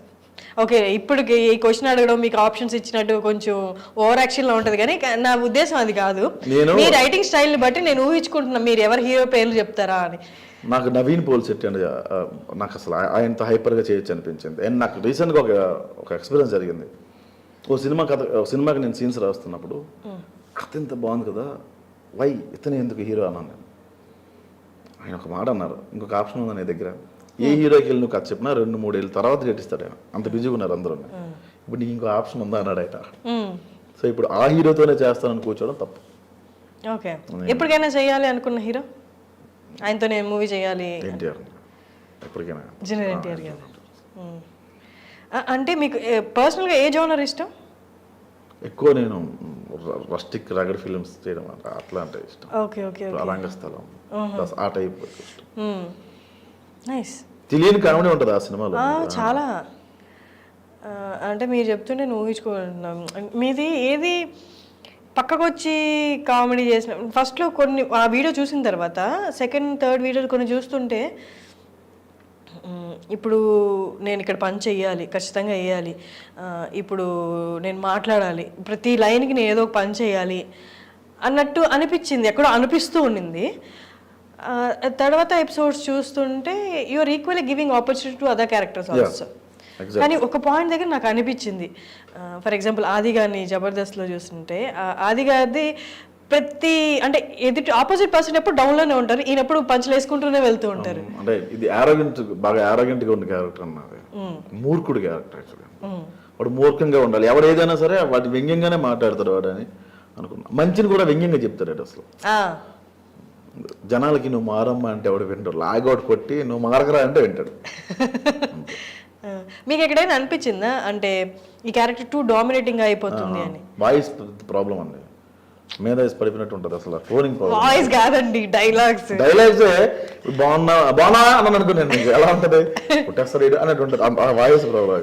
ఓకే, ఇప్పుడు ఈ క్వశ్చన్ అడగడం మీకు ఆప్షన్స్ ఇచ్చినట్టు కొంచెం ఓవర్ యాక్షన్లో ఉంటుంది, కానీ నా ఉద్దేశం అది కాదు. మీ రైటింగ్ స్టైల్ని బట్టి నేను ఊహించుకుంటున్నా మీరు ఎవరు హీరో పేర్లు చెప్తారా అని. నాకు నవీన్ పోల్శెట్టి అండి నాకు అసలు ఆయనతో హైపర్గా చేయొచ్చు అనిపించింది. అండ్ నాకు రీసెంట్గా ఒక ఎక్స్పీరియన్స్ జరిగింది. సినిమాకి నేను సీన్స్ రాస్తున్నప్పుడు కథ ఇంత బాగుంది కదా, వై ఇతనే ఎందుకు హీరో అన్నాను నేను. ఆయన ఒక మాట అన్నారు, ఇంకొక ఆప్షన్ ఉందా నీ దగ్గర, ఏ హీరోకి వెళ్ళి నువ్వు కథ చెప్పినా 2-3 ఏళ్ళ తర్వాత చేటిస్తాడు ఆయన, అంత బిజీగా ఉన్నారు అందరూ. ఇప్పుడు నీకు ఇంకో ఆప్షన్ ఉందా అన్నాడు ఆయన. సో ఇప్పుడు ఆ హీరోతోనే చేస్తానని కూర్చోవడం తప్పు. ఓకే, ఎప్పటికైనా చేయాలి అనుకున్న హీరో, ఆయనతో నేను మూవీ చేయాలి? ఎన్టీఆర్ ఎప్పటికైనా. జూనియర్ ఎన్టీఆర్ గారు. అంటే మీకు పర్సనల్గా ఏ జోనర్ ఇష్టం? ఎక్కువ నేను రస్టిక్ రగడ్ ఫిల్మ్స్ చేయడం అట్లా అంటే ఇష్టం. ఓకే ఓకే, రంగస్థలం ఆ టైప్ ఇష్టం. నైస్. తెలియని కామెడీ ఉంటుంది ఆ సినిమాలో చాలా. అంటే మీరు చెప్తుంటే నేను ఊహించుకోగలుగుతున్నాను. మీది ఏది పక్కకు వచ్చి కామెడీ చేసిన ఫస్ట్లో కొన్ని ఆ వీడియో చూసిన తర్వాత సెకండ్ థర్డ్ వీడియోలు కొన్ని చూస్తుంటే ఇప్పుడు నేను ఇక్కడ పని చెయ్యాలి, ఖచ్చితంగా వేయాలి, ఇప్పుడు నేను మాట్లాడాలి, ప్రతి లైన్కి నేను ఏదో ఒక పని చేయాలి అన్నట్టు అనిపించింది, ఎక్కడో అనిపిస్తూ ఉండింది. తర్వాత ఎపిసోడ్స్ చూస్తుంటే you're equally giving opportunity to other characters also. కానీ ఒక పాయింట్ దగ్గర నాకు అనిపించింది, ఫర్ ఎగ్జాంపుల్ ఆది గారిని జబర్దస్త్లో చూస్తుంటే ఆది గారిది ప్రతి అంటే ఎదుటి ఆపోజిట్ పర్సన్ ఎప్పుడు డౌన్లోనే ఉంటారు, ఈయన ఎప్పుడు పంచులు వేసుకుంటూనే వెళ్తూ ఉంటారు. అంటే ఇది బాగా యారోగెంట్గా ఉన్న క్యారెక్టర్ అన్నది, మూర్ఖుడు క్యారెక్టర్ యాక్చువల్గా. వాడు మూర్ఖంగా ఉండాలి, ఎవడు ఏదైనా సరే వాటి వ్యంగ్యంగానే మాట్లాడతాడు వాడు అని అనుకున్నా. మంచిని కూడా వ్యంగ్యంగా చెప్తాడు అసలు. జనాలకి నువ్వు మారమ్మా అంటే ఎవడు వింటాడు, లాగౌట్ కొట్టి నువ్వు మారకరా అంటే వింటాడు. మీకు ఎక్కడైనా అనిపించిందా అంటే ఈ క్యారెక్టర్ టూ డామినేటింగ్ అయిపోతుంది అని? వాయిస్ ప్రాబ్లం అండి, మీద పడిపోయినట్టు ఉంటుంది అసలు. టోనింగ్ ప్రాబ్లం, వాయిస్ కాదండి, డైలాగ్స్ బాగున్నా అని అనుకున్నాను. ఎలా ఉంటుంది పుట్టేస్తాడు అన్నట్టు ఉంటుంది, ఆ వాయిస్ ప్రాబ్లం.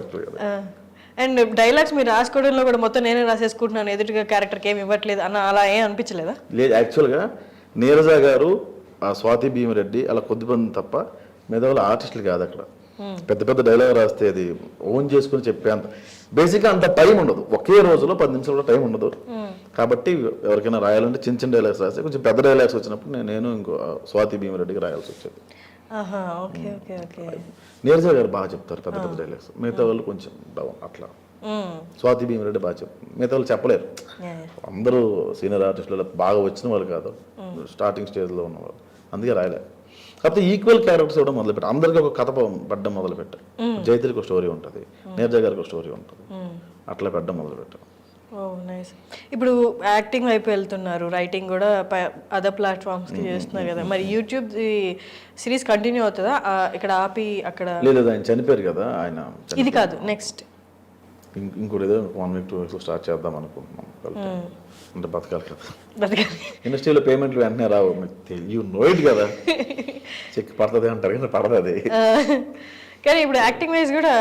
అండ్ డైలాగ్స్ మీరు రాసుకోవడంలో కూడా మొత్తం నేనే రాసేసుకుంటున్నాను, ఎదుటిగా క్యారెక్టర్కి ఏమి ఇవ్వట్లేదు అన్న అలా ఏం అనిపించలేదా? లేదు, యాక్చువల్గా నీరజ గారు, స్వాతి భీమిరెడ్డి అలా కొద్దిమంది తప్ప మిగతా వాళ్ళు ఆర్టిస్టులు కాదు అక్కడ. పెద్ద పెద్ద డైలాగ్ రాస్తే అది ఓన్ చేసుకుని చెప్పేంత బేసిక్గా అంత టైం ఉండదు, ఒకే రోజులో 10 నిమిషాలు కూడా టైం ఉండదు. కాబట్టి ఎవరికైనా రాయాలంటే చిన్న చిన్న డైలాగ్స్ రాస్తే, కొంచెం పెద్ద డైలాగ్స్ వచ్చినప్పుడు నేను ఇంకో స్వాతి భీమిరెడ్డికి రాయాల్సి వచ్చేది. నీరజ గారు బాగా చెప్తారు పెద్ద పెద్ద డైలాగ్స్, మిగతా వాళ్ళు కొంచెం డౌన్ అట్లా. స్వాతి భీమిరెడ్డి బాగా చెప్తారు, మిగతా వాళ్ళు చెప్పలేరు. అందరూ సీనియర్ ఆర్టిస్టులు బాగా వచ్చిన వాళ్ళు కాదు, స్టార్టింగ్ స్టేజ్లో ఉన్నవాళ్ళు, అందుకే రాయలేరు. కాకపోతే ఈక్వల్ క్యారెక్టర్స్ ఇవ్వడం మొదలుపెట్టారు, అందరికీ ఒక కథ పడ్డం మొదలుపెట్టారు. జైత్రికి ఒక స్టోరీ ఉంటుంది, నీరజ గారికి ఒక స్టోరీ ఉంటుంది, అట్లా పెట్టడం మొదలుపెట్టారు. నైస్. ఇప్పుడు యాక్టింగ్ వైపు వెళ్తున్నారు, రైటింగ్ కూడా అదర్ ప్లాట్ఫామ్స్కి చేస్తున్నారు కదా, మరి యూట్యూబ్ సిరీస్ కంటిన్యూ అవుతుందా ఇక్కడ ఆపి అక్కడ? లేదు, ఆయన చనిపోయారు కదా ఆయన. ఇది కాదు, నెక్స్ట్ ఇంకోటి ఏదో 1 week 2 weeks స్టార్ట్ చేద్దాం అనుకుంటున్నాం. అంటే బతకాలి కదా, ఇండస్ట్రీలో పేమెంట్లు వెంటనే రావు, యూ నో ఇట్ కదా. చెక్ పడుతుంది అంటారు కానీ పడదు అది. కానీ ఇప్పుడు యాక్టింగ్ వైజ్ కూడా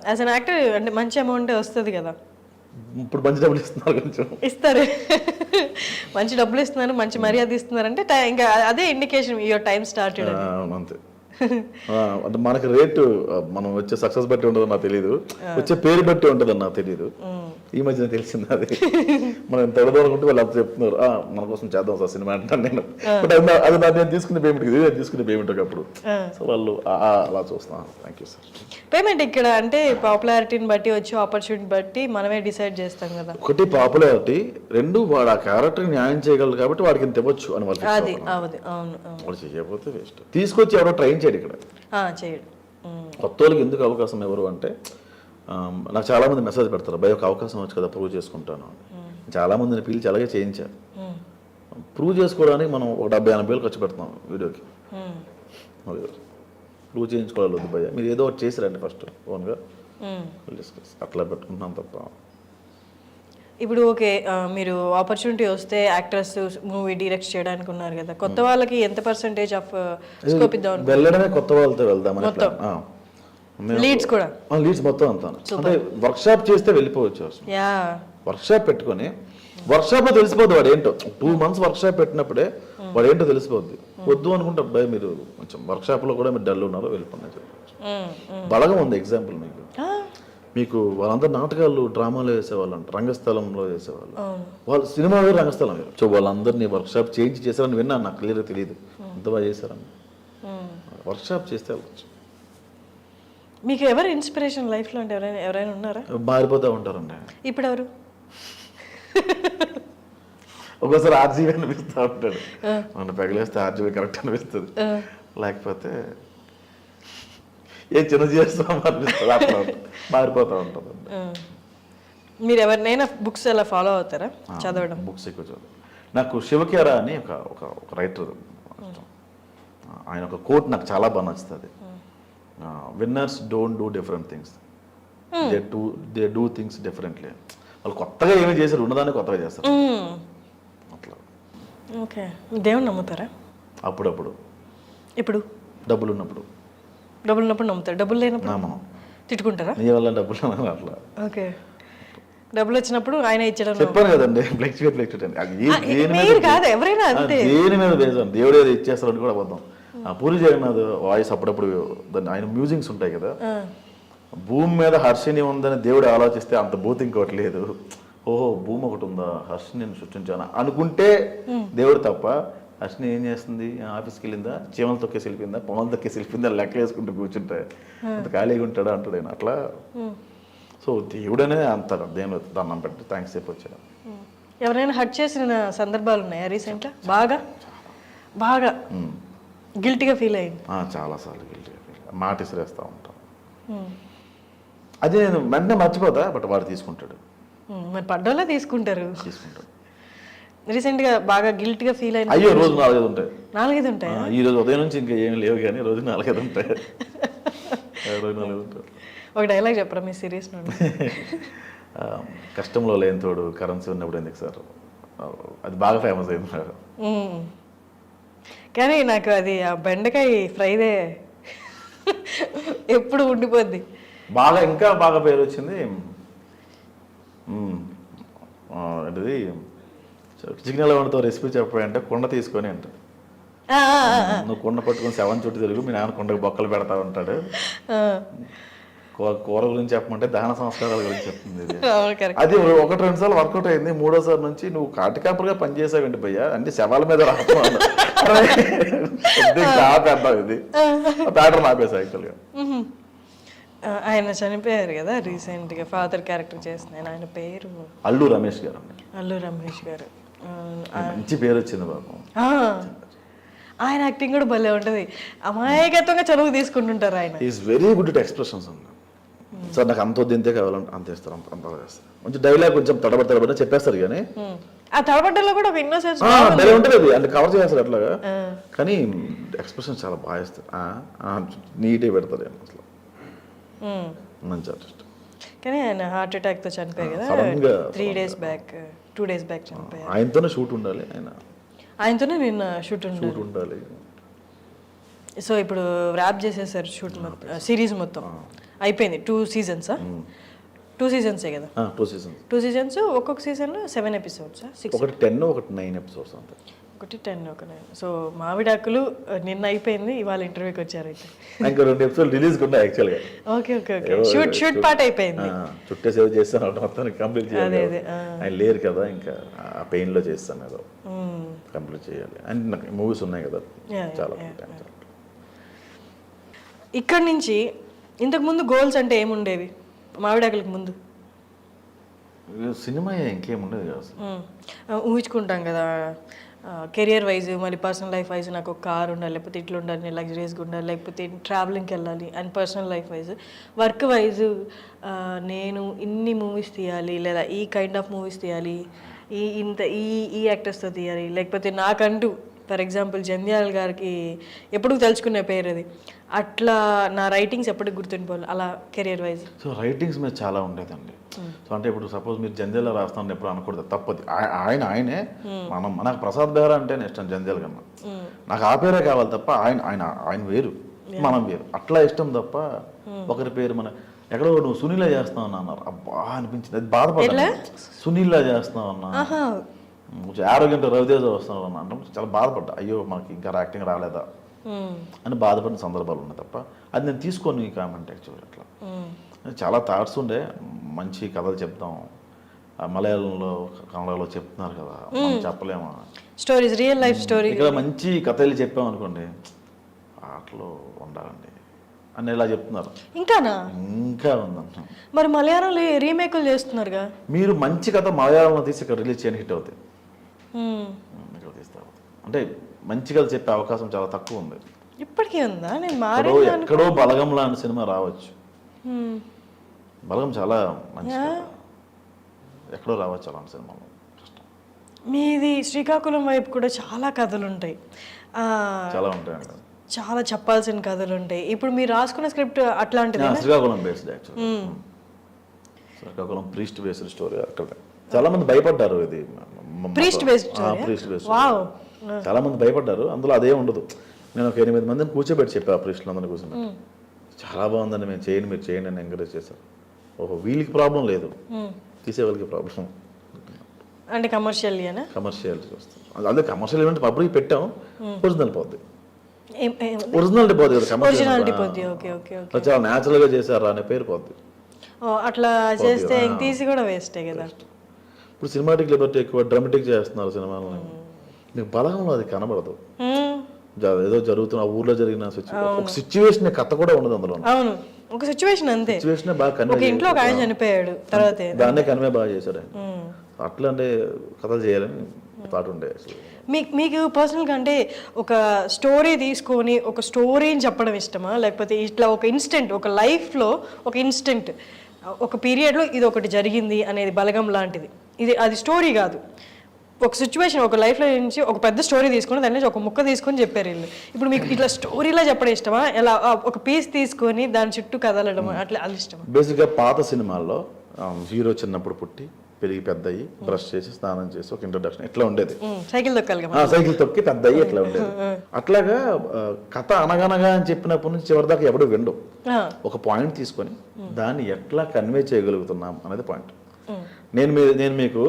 యాజ్ అన్ యాక్టర్ అంటే మంచి అమౌంట్ వస్తుంది కదా. ఇప్పుడు మంచి డబ్బులు ఇస్తున్నారు, కొంచెం ఇస్తారు, మంచి డబ్బులు ఇస్తున్నారు, మంచి మర్యాద ఇస్తున్నారు అంటే ఇంకా అదే ఇండికేషన్ యువర్ టైం స్టార్టెడ్. అంతే. అంటే మనకి రేటు మనం వచ్చే సక్సెస్ బట్టి ఉండదు నాకు తెలియదు, వచ్చే పేరు బట్టి ఉంటుంది నాకు తెలియదు. ఈ మధ్యన తెలిసింది అది. మనం తొడదనుకుంటే వాళ్ళు అంత చెప్తున్నారు, మన కోసం చేద్దాం సార్ సినిమా అంటాను నేను. బట్ అది నేను తీసుకునే పేమెంట్, ఇది తీసుకునే పేమెంట్ ఒకప్పుడు. సో వాళ్ళు అలా చూస్తున్నాను. Thank you sir. పేమెంట్ ఇక్కడ అంటే పాపులారిటీని బట్టి వచ్చే ఆపర్చునిటీ బట్టి మనమే డిసైడ్ చేస్తాం కదా. ఒకటి పాపులారిటీ, 2 వాడు ఆ క్యారెక్టర్ న్యాయం చేయగలరు కాబట్టి వాడికి ఇంత ఇవ్వచ్చు అని వాళ్ళు. అది అవును, వాడు చేయకపోతే వేస్ట్. తీసుకొచ్చి ఎవరో ట్రైన్ చేయడు ఇక్కడ, చేయడు. కొత్త వాళ్ళకి ఎందుకు అవకాశం ఎవరు అంటే, నాకు చాలా మంది మెసేజ్ పెడతారు, భయ ఒక అవకాశం వచ్చి కదా ప్రూవ్ చేసుకుంటాను. చాలా మందిని పిలిచి అలాగే చేయించారు. ప్రూవ్ చేసుకోవడానికి మనం ఒక 70-80 వేలు ఖర్చు పెడతాం వీడియోకి. ప్రూవ్ చేయించుకోవాలి వద్దు భయ, మీరు ఏదో ఒకటి చేసిరండి ఫస్ట్ ఓన్గా డిస్కస్, అట్లా పెట్టుకుంటున్నాం తప్ప. ఇప్పుడు ఓకే, మీరు ఆపర్చునిటీ వస్తే యాక్టర్స్ మూవీ డైరెక్ట్ చేయడానికి ఉన్నారు కదా, కొత్త వాళ్ళకి ఎంత పర్సెంటేజ్ ఆఫ్ స్కోప్ ఇద్దాం? వెళ్ళడమే కొత్త వాళ్ళతో వెళ్దామని. లీడ్స్ కూడా లీడ్స్ మొత్తం అంతా అంటే వర్క్షాప్ చేస్తే వెళ్ళిపోవచ్చు. వర్క్షాప్ పెట్టుకొని వర్క్షాప్ లో తెలిసిపోద్ది వాడు ఏంటో. 2 months వర్క్షాప్ పెట్టినప్పుడే వాడు ఏంటో తెలిసిపోద్ది. వద్దు అనుకుంటే అబ్బాయి మీరు కొంచెం వర్క్షాప్ లో కూడా మీరు డల్ ఉన్నారో వెళ్ళిపోయినా చెప్పచ్చు. బలగం ఉంది ఎగ్జాంపుల్ మీకు వాళ్ళందరూ నాటకాలు డ్రామాలో వేసేవాళ్ళు అంట, రంగస్థలంలో వేసేవాళ్ళు. వాళ్ళు సినిమా వేరు, రంగస్థలం వేరు. సో వాళ్ళందరినీ వర్క్షాప్ చేంజ్ చేశారని విన్నాను, నాకు క్లియర్గా తెలియదు ఎంత బాగా చేశారని. వర్క్షాప్ చేస్తే వెళ్ళచ్చు. మీకు ఎవరు ఇన్స్పిరేషన్ లైఫ్లో అంటే ఎవరైనా ఉన్నారా? మారిపోతూ ఉంటారండి. ఇప్పుడు ఎవరు? ఒక్కోసారి ఆర్జీవీ అనిపిస్తూ ఉంటాడు, మన పెగలేస్తే ఆర్జీవీ కరెక్ట్ అనిపిస్తుంది, లేకపోతే ఏ చిన్న చేస్తాం అనిపిస్తుంది, అట్లా మారిపోతూ ఉంటుంది. మీరు ఎవరినైనా బుక్స్ ఎలా ఫాలో అవుతారా చదవడం? బుక్స్ ఎక్కువ చదువు. నాకు శివకేరా అని ఒక రైటర్, ఆయన ఒక కోట్ నాకు చాలా బాగా నచ్చుతుంది. Winners don't do different things, they do things differently. వాళ్ళు కొత్తగా ఏమీ చేశారు, ఉన్నదాన్ని కొత్తగా చేస్తారు అట్లా. ఓకే. దేవుని నమ్ముతారా? అప్పుడప్పుడు. ఇప్పుడు డబ్బులు ఉన్నప్పుడు నమ్ముతారు, డబ్బులు లేనప్పుడు మనం తిట్టుకుంటారా? నీ వల్ల డబ్బులు అట్లా. ఓకే. డబ్బులు వచ్చినప్పుడు ఆయన ఇచ్చడం చెప్పాను కదండి, ఎవరైనా అంతే, దేని మీద బేసాను. దేవుడు ఏదో ఇచ్చేస్తారని కూడా అబద్ధం. పూరి జగన్నాథ్ వాయిస్ అప్పుడప్పుడు ఆయన మ్యూజిక్స్ ఉంటాయి కదా, భూమి మీద హర్షిని ఉందని దేవుడు ఆలోచిస్తే అంత భూతి ఇంకోటి లేదు. ఓహో భూమి ఒకటి ఉందా, హర్షిని నేను సృష్టించాను అనుకుంటే దేవుడు తప్ప. హర్షిని ఏం చేస్తుంది, ఆఫీస్కి వెళ్ళిందా, చీమలు తొక్కేసి వెళ్ళిపోయిందా, పొమలు తొక్కేసి వెళ్ళిపోయిందా, లెక్క వేసుకుంటూ కూర్చుంటే అంత ఖాళీగా ఉంటాడా అంటాడు ఆయన అట్లా. సో దేవుడనే అంటారు, దేవుడు దండం పెట్టి థ్యాంక్స్ చెప్పి వచ్చాడు. ఎవరైనా హర్ట్ చేసిన సందర్భాలు ఉన్నాయా రీసెంట్గా? బాగా గిల్టీగా ఫీల్ అయ్యింది? చాలాసార్లు గిల్టీగా ఫీల్, మాట ఇసిరేస్తూ ఉంటాం. అది నేను వెంటనే మర్చిపోతా, బట్ వాడు తీసుకుంటాడు. మరి పడ్డోలా తీసుకుంటారు. రీసెంట్గా బాగా గిల్టీగా ఫీల్ అయిన? అయ్యో రోజు 4-5 ఉంటాయి. 4-5 ఉంటాయి? ఈ రోజు ఉదయం నుంచి ఇంకా ఏమి లేవు, కానీ రోజు 4-5 ఉంటాయి. రోజు 4-5 ఉంటాయి. ఒక డైలాగ్ చెప్పరా మీ సీరియస్ నుండి? కష్టంలో లేని తోడు కరెన్సీ ఉన్నప్పుడు ఎందుకు సార్, అది బాగా ఫేమస్ అయింది. కానీ నాకు అది ఆ బెండకాయ ఫ్రైదే ఎప్పుడు ఉండిపోద్ది. ఇంకా బాగా పేరు వచ్చింది అది చికెన్ ఎలా వండుతావు రెసిపీ చెప్పాయంటే, కుండ తీసుకొని అంట. నువ్వు కుండ పట్టుకొని 7 చుట్టూ తిరుగు, మీ నాన్న కుండకు బొక్కలు పెడతా ఉంటాడు. కూర గురించి చెప్పమంటే దహన సంస్కారాల గురించి చెప్తుంది. అది 1-2 సార్లు వర్కౌట్ అయింది. 3వసారి నుంచి నువ్వు కాటికాపరుగా పనిచేసావండి భయ్యా, అంటే శవాల మీద రాస్తున్నాను ఇది ప్యాటర్న్ ఆపేసా యాక్చువల్గా. ఆయన చనిపోయారు కదా రీసెంట్గా, ఫాదర్ క్యారెక్టర్ చేస్తున్నాను. ఆయన పేరు అల్లు రమేష్ గారు. అల్లు రమేష్ గారు మంచి పేరు వచ్చింది బాబు. ఆయన యాక్టింగ్ కూడా భలే ఉంటుంది, అమాయకత్వంగా చదువు తీసుకుంటుంటారు ఆయన. Is very good at expressions అండి. సార్ నాకు అంత వద్దు కావాలంటే అంత ఇస్తారు, అంత చేస్తారు. కొంచెం డైలాగ్ కొంచెం తడబడి చెప్పేస్తారు, కానీ ఆ తడబడ్డలో కూడా ఒక ఇన్నోసెన్స్ ఉంటుంది, అది అంటే కవర్ చేస్తారు అట్లాగా. కానీ ఎక్స్ప్రెషన్ చాలా బాగా ఇస్తారు, నీట్గా పెడతారు అసలు. మంచి ఆర్టిస్ట్. కానీ ఆయన హార్ట్ అటాక్తో చనిపోయారు కదా, 2 days బ్యాక్ చనిపోయారు. ఆయనతోనే షూట్ ఉండాలి, ఆయనతోనే నిన్న షూట్ ఉండాలి. సో ఇప్పుడు ర్యాప్ చేసేసారు షూట్ మొత్తం, సిరీస్ మొత్తం అయిపోయింది. 2 seasons 2 seasons కదా? 2 seasons. ఒక్కొక్క సీజన్లో 7 episodes, 6. ఒకటి 10, ఒకటి 9 episodes అంతే. ఒకటి 10, ఒక 9. సో మావిడాకులు నిన్న అయిపోయింది, ఇవాళ ఇంటర్వ్యూకి వచ్చారు. అయితే ఇంకా 2 episodes రిలీజ్ ఉంటాయి యాక్చువల్గా. ఓకే. షూట్ పార్ట్ అయిపోయింది, చుట్టే సేవ్ చేస్తాను మొత్తానికి కంప్లీట్ చేయాలి. ఆయన లేరు కదా, ఇంకా ఆ పెయిన్లో చేస్తాను ఏదో కంప్లీట్ చేయాలి. అండ్ నాకు మూవీస్ ఉన్నాయి కదా చాలా. ఇక్కడ నుంచి ఇంతకు ముందు గోల్స్ అంటే ఏముండేవి మావిడాకులకి ముందు? సినిమా ఇంకేముండేది కదా, ఊహించుకుంటాం కదా కెరియర్ వైజ్, మళ్ళీ పర్సనల్ లైఫ్ వైజ్ నాకు ఒక కార్ ఉండాలి, లేకపోతే ఇట్లా ఉండాలి, నేను లగ్జరీస్గా ఉండాలి, లేకపోతే ట్రావెలింగ్కి వెళ్ళాలి. And personal life wise, work wise నేను ఇన్ని మూవీస్ తీయాలి, లేదా ఈ కైండ్ ఆఫ్ మూవీస్ తీయాలి, ఈ యాక్టర్స్తో తీయాలి, లేకపోతే నాకంటూ ఫర్ ఎగ్జాంపుల్ జంధ్యాల గారికి ఎప్పుడు తలుచుకునే పేరు అది, అట్లా నా రైటింగ్స్ ఎప్పటికి గుర్తుండిపోవాలి అలా కెరియర్ వైజ్. సో రైటింగ్స్ మీద చాలా ఉండేదండి. సో అంటే ఇప్పుడు సపోజ్ మీరు జంధ్యాల రాస్తాను ఎప్పుడు అనకూడదు, తప్పది. ఆయనే నాకు ప్రసాద్ బెహ్రా అంటే ఇష్టం జంధ్యాల కన్నా, నాకు ఆ పేరే కావాలి తప్ప ఆయన వేరు మనం వేరు, అట్లా ఇష్టం తప్ప ఒకరి పేరు మన ఎక్కడో నువ్వు సునీలా చేస్తావు అన్నారు. అబ్బా అనిపించింది, అది బాధపడ్డా. సునీల్లా చేస్తున్నావు అన్నా, కొంచెం ఆరోగ్యంతో రవితేజ వస్తున్నావు అన్న అంటే చాలా బాధపడ్డా. అయ్యో మనకి ఇంకా యాక్టింగ్ రాలేదా అని బాధపడిన సందర్భాలు ఉన్నాయి తప్ప అది నేను తీసుకోను ఈ కామెంట్. యాక్చువల్లీ అట్లా చాలా థాట్స్ ఉండే, మంచి కథలు చెప్తాం, మలయాళంలో కన్నడలో చెప్తున్నారు కదా, మనం చెప్పలేమా స్టోరీస్, రియల్ లైఫ్ స్టోరీ. ఇక్కడ మంచి కథలు చెప్పాం అనుకోండి, ఆటలో ఉండాలండి అని ఇలా చెప్తున్నారు. ఇంకా ఉందంట. మరి మలయాళంలో రీమేకులు చేస్తున్నారుగా. మీరు మంచి కథ మలయాళంలో తీసి ఇక్కడ రిలీజ్ చేయని హిట్ అవుతాయి, ఇక్కడ తీస్తే అంటే మంచి కథ చెప్పే అవకాశం చాలా తక్కువ ఉంది. ఇప్పటికీ ఉందా? నేను ఎక్కడో బలగం లాంటి సినిమా రావచ్చు. బలగం చాలా మంచి ఎక్కడో రావచ్చు అలాంటి సినిమాలో. మీది శ్రీకాకుళం వైపు కూడా చాలా కథలు ఉంటాయి, చాలా ఉంటాయండి, చాలా చెప్పాల్సిన కథలు ఉంటాయి. ఇప్పుడు మీరు రాసుకున్న స్క్రిప్ట్ అట్లాంటిది Srikakulam based. Actually Srikakulam priest based story. అక్కడ చాలా మంది భయపడ్డారు, ఇది ప్రీస్ట్ బేస్డ్. చాలా మంది భయపడ్డారు, అందులో అదే ఉండదు. నేను ఒక 8 మందిని కూర్చోబెట్టి చెప్పా, ప్రీస్టులు అందరినీ కూర్చోబెట్టి చాలా బాగుందండి, మేము చేయండి, మీరు చేయండి అని ఎంకరేజ్ చేశారు. ఓహో వీళ్ళకి ప్రాబ్లం లేదు, తీసే వాళ్ళకి ప్రాబ్లం అంటే కమర్షియల్ వస్తుంది. అదే కమర్షియల్ ఈవెంట్ పబ్లిక్ పెట్టాం, ఒరిజినల్ పోద్ది, ఒరిజినాలిటీ పోద్ది కదా, కమర్షియల్ చాలా న్యాచురల్ గా చేశారా అనే పేరు పోద్ది. అట్లా చేస్తే తీసి కూడా వేస్టే కదా. ఇప్పుడు సినిమాటిక్ లిబర్టీ ఎక్కువ, డ్రామాటిక్ చేస్తున్నారు సినిమాలని, మీకు బలగంలో అది కనబడదు. ఏదో జరుగుతున్న ఊర్లో జరిగిన ఒక సిచ్యువేషన్ కథ కూడా ఉండదు అందులో. అవును, ఒక సిచ్యువేషన్ అంతే. సిచ్యువేషన్ బాగా కన్వే, ఇంట్లో ఒక ఆయన చనిపోయాడు, తర్వాత దాన్నే కన్వే బాగా చేశాడు ఆయన. అట్లా అంటే కథలు చేయాలని థాట్ ఉండే. మీకు పర్సనల్గా అంటే ఒక స్టోరీ తీసుకొని ఒక స్టోరీని చెప్పడం ఇష్టమా, లేకపోతే ఇట్లా ఒక ఇన్స్టెంట్, ఒక లైఫ్లో ఒక ఇన్స్టెంట్, ఒక పీరియడ్లో ఇది ఒకటి జరిగింది అనేది బలగం లాంటిది, ఇది అది స్టోరీ కాదు, ఒక సిచ్యువేషన్, ఒక లైఫ్లో నుంచి ఒక పెద్ద స్టోరీ తీసుకొని దాని నుంచి ఒక ముక్క తీసుకొని చెప్పారు వీళ్ళు. ఇప్పుడు మీకు ఇట్లా స్టోరీలో చెప్పడం ఇష్టమా, ఎలా ఒక పీస్ తీసుకొని దాని చుట్టూ కదలడం అట్లా అది ఇష్టమా? బేసిక్గా పాత సినిమాల్లో హీరో చిన్నప్పుడు పుట్టి పెరిగి పెద్ద అయ్యి బ్రష్ చేసి స్నానం చేసి ఒక ఇంట్రొడక్షన్ ఇట్లా ఉండేది, సైకిల్ తొక్కాలి, సైకిల్ తొక్కి పెద్ద అయ్యి ఇట్లా ఉండేది. అట్లాగా కథ అనగనగా అని చెప్పినప్పటి నుంచి చివరి దాకా ఎవడు విండు, ఒక పాయింట్ తీసుకొని దాన్ని ఎట్లా కన్వే చేయగలుగుతున్నాం అనేది పాయింట్. నేను మీకు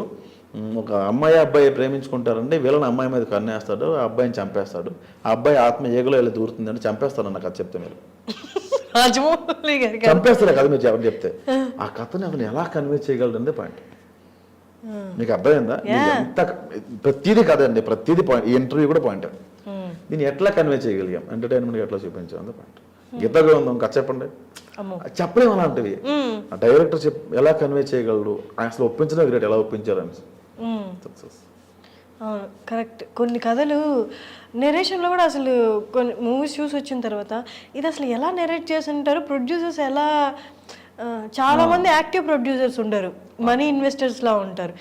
ఒక అమ్మాయి అబ్బాయి ప్రేమించుకుంటారండి, వీళ్ళని అమ్మాయి మీద కన్నేస్తాడు, ఆ అబ్బాయిని చంపేస్తాడు, ఆ అబ్బాయి ఆత్మ ఏగులో వెళ్ళి దూరుతుందంటే చంపేస్తాడు అన్న కథ చెప్తే మీరు చంపేస్తాడు కదా మీరు ఎవరు చెప్తే, ఆ కథని అతను ఎలా కన్వే చేయగలరు పాయింట్. మీకు అర్థమైందా? ఎంత ప్రతిదీ కథ అండి, ప్రతిదీ పాయింట్. ఈ ఇంటర్వ్యూ కూడా పాయింట్. దీన్ని ఎట్లా కన్వే చేయగలిగాం, ఎంటర్టైన్మెంట్ ఎట్లా చూపించాం అంతే పాయింట్. గీతగా ఉందాం కథ చెప్పండి, చెప్పలేము అలాంటివి. ఆ డైరెక్టర్ ఎలా కన్వే చేయగలడు, అసలు ఒప్పించడం గ్రేట్, ఎలా ఒప్పించారని సక్సెస్. అవును, కరెక్ట్. కొన్ని కథలు నెరేషన్లో కూడా అసలు కొన్ని మూవీస్ చూసి వచ్చిన తర్వాత ఇది అసలు ఎలా నెరేట్ చేసి ఉంటారు ప్రొడ్యూసర్స్, ఎలా చాలా మంది యాక్టివ్ ప్రొడ్యూసర్స్ ఉండరు, మనీ ఇన్వెస్టర్స్ లా ఉంటారు.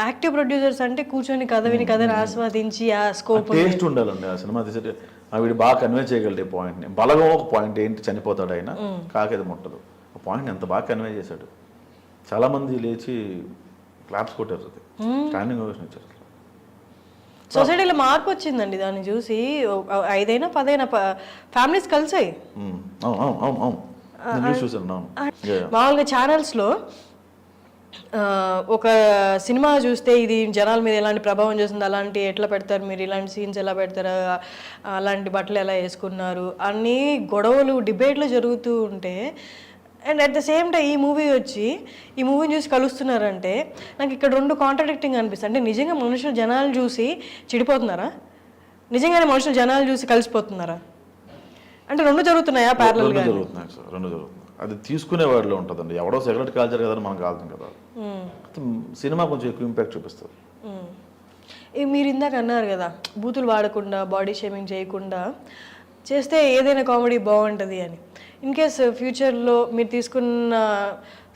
యాక్టివ్ ప్రొడ్యూసర్స్ అంటే కూర్చొని కథ విని కథని ఆస్వాదించి ఆ స్కోప్ టేస్ట్ ఉండాలండి. ఆ సినిమా తీసే వీడు బాగా కన్వే చేయగలడు పాయింట్ని. బలగం ఒక పాయింట్ ఏంటి, చనిపోతాడు ఆయన, కాకేది ముట్టదు, ఆ పాయింట్ ఎంత బాగా కన్వే చేశాడు. చాలా మంది లేచి క్లాప్స్ కొట్టారు, అది స్టాండింగ్ ఓవేషన్ ఇచ్చారు. సొసైటీలో మార్పు వచ్చిందండి దాన్ని చూసి. 5 అయినా 10 అయినా ఫ్యామిలీస్ కలిసాయి. మామూలుగా ఛానల్స్లో ఒక సినిమా చూస్తే ఇది జనాల మీద ఎలాంటి ప్రభావం చేస్తుంది, అలాంటి ఎట్లా పెడతారు మీరు, ఇలాంటి సీన్స్ ఎలా పెడతారు, అలాంటి బట్టలు ఎలా వేసుకున్నారు, అన్నీ గొడవలు డిబేట్లు జరుగుతూ ఉంటే, and at the same time ఈ మూవీని చూసి కలుస్తున్నారంటే నాకు ఇక్కడ 2 కాంట్రాడిక్టింగ్ అనిపిస్తుంది. అంటే నిజంగా మనుషులు జనాలు చూసి చెడిపోతున్నారా, నిజంగానే మనుషులు జనాలు చూసి కలిసిపోతున్నారా, అంటే 2 జరుగుతున్నాయా ప్యారలల్గా? జరుగుతున్నాయి సార్, 2 జరుగుతున్నాయి. అది తీసుకునే వాడిలో ఉంటుందండి. ఎవడో సిగరెట్ కాల్చారు కదా మనం కాల్చాం కదా, సినిమా కొంచెం ఎక్కువ ఇంపాక్ట్ చూపిస్తుంది. మీరు ఇందాక అన్నారు కదా, బూతులు వాడకుండా బాడీ షేమింగ్ చేయకుండా చేస్తే ఏదైనా కామెడీ బాగుంటుంది అని. ఇన్ కేస్ ఫ్యూచర్లో మీరు తీసుకున్న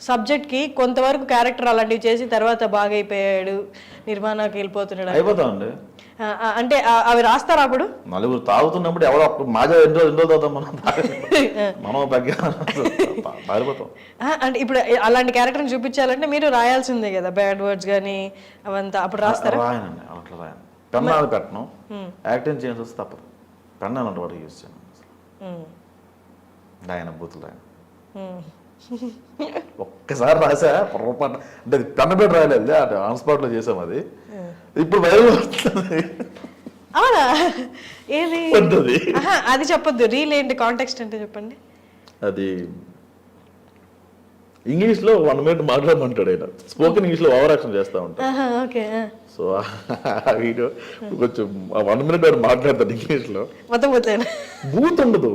సబ్జెక్ట్కి కొంతవరకు క్యారెక్టర్ అలాంటివి చేసి తర్వాత బాగా అయిపోయాడు, నిర్మాణానికి వెళ్ళిపోతున్నాడు, అయిపోతామండి. అంటే అవి రాస్తారా అప్పుడు? నలుగురు తాగుతున్నప్పుడు ఎవరో మాజా ఎన్ని రోజులు తాగుతాం మనం పారిపోతాం. అంటే ఇప్పుడు అలాంటి క్యారెక్టర్ని చూపించాలంటే మీరు రాయాల్సిందే కదా, బ్యాడ్ వర్డ్స్ కానీ అవంతా, అప్పుడు రాస్తారా? రాయనండి, అట్లా రాయను. పెన్నాలు పెట్టను, యాక్టింగ్ చేయాల్సి వస్తే తప్పదు. పెన్నాలు అంటే వాటికి యూజ్ చేయను, ఆయన బూతులు రాయను. ఒక్కసారి రాసా పొరపాటు, అంటే అది పెన్ పెట్టి రాయలేదు, అంటే ఆన్ స్పాట్ లో చేసాం అది. ఇప్పుడు వైరల్ వస్తుంది. అవునా? ఏది వద్దు. అది చెప్పొద్దు. రీల్ ఏంటి, కాంటెక్స్ట్ అంటే చెప్పండి. అది ఇంగ్లీష్ లో 1 minute మాట్లాడమంటాడు ఆయన, స్పోకెన్ ఇంగ్లీష్ లో ఓవర్ యాక్షన్ చేస్తా ఉంటాడు. ఓకే. సో ఆ వీడియో కొంచెం 1 minute వాడు మాట్లాడతాడు ఇంగ్లీష్ లో, మొత్తం పోతాను. బూత్ ఉండదు,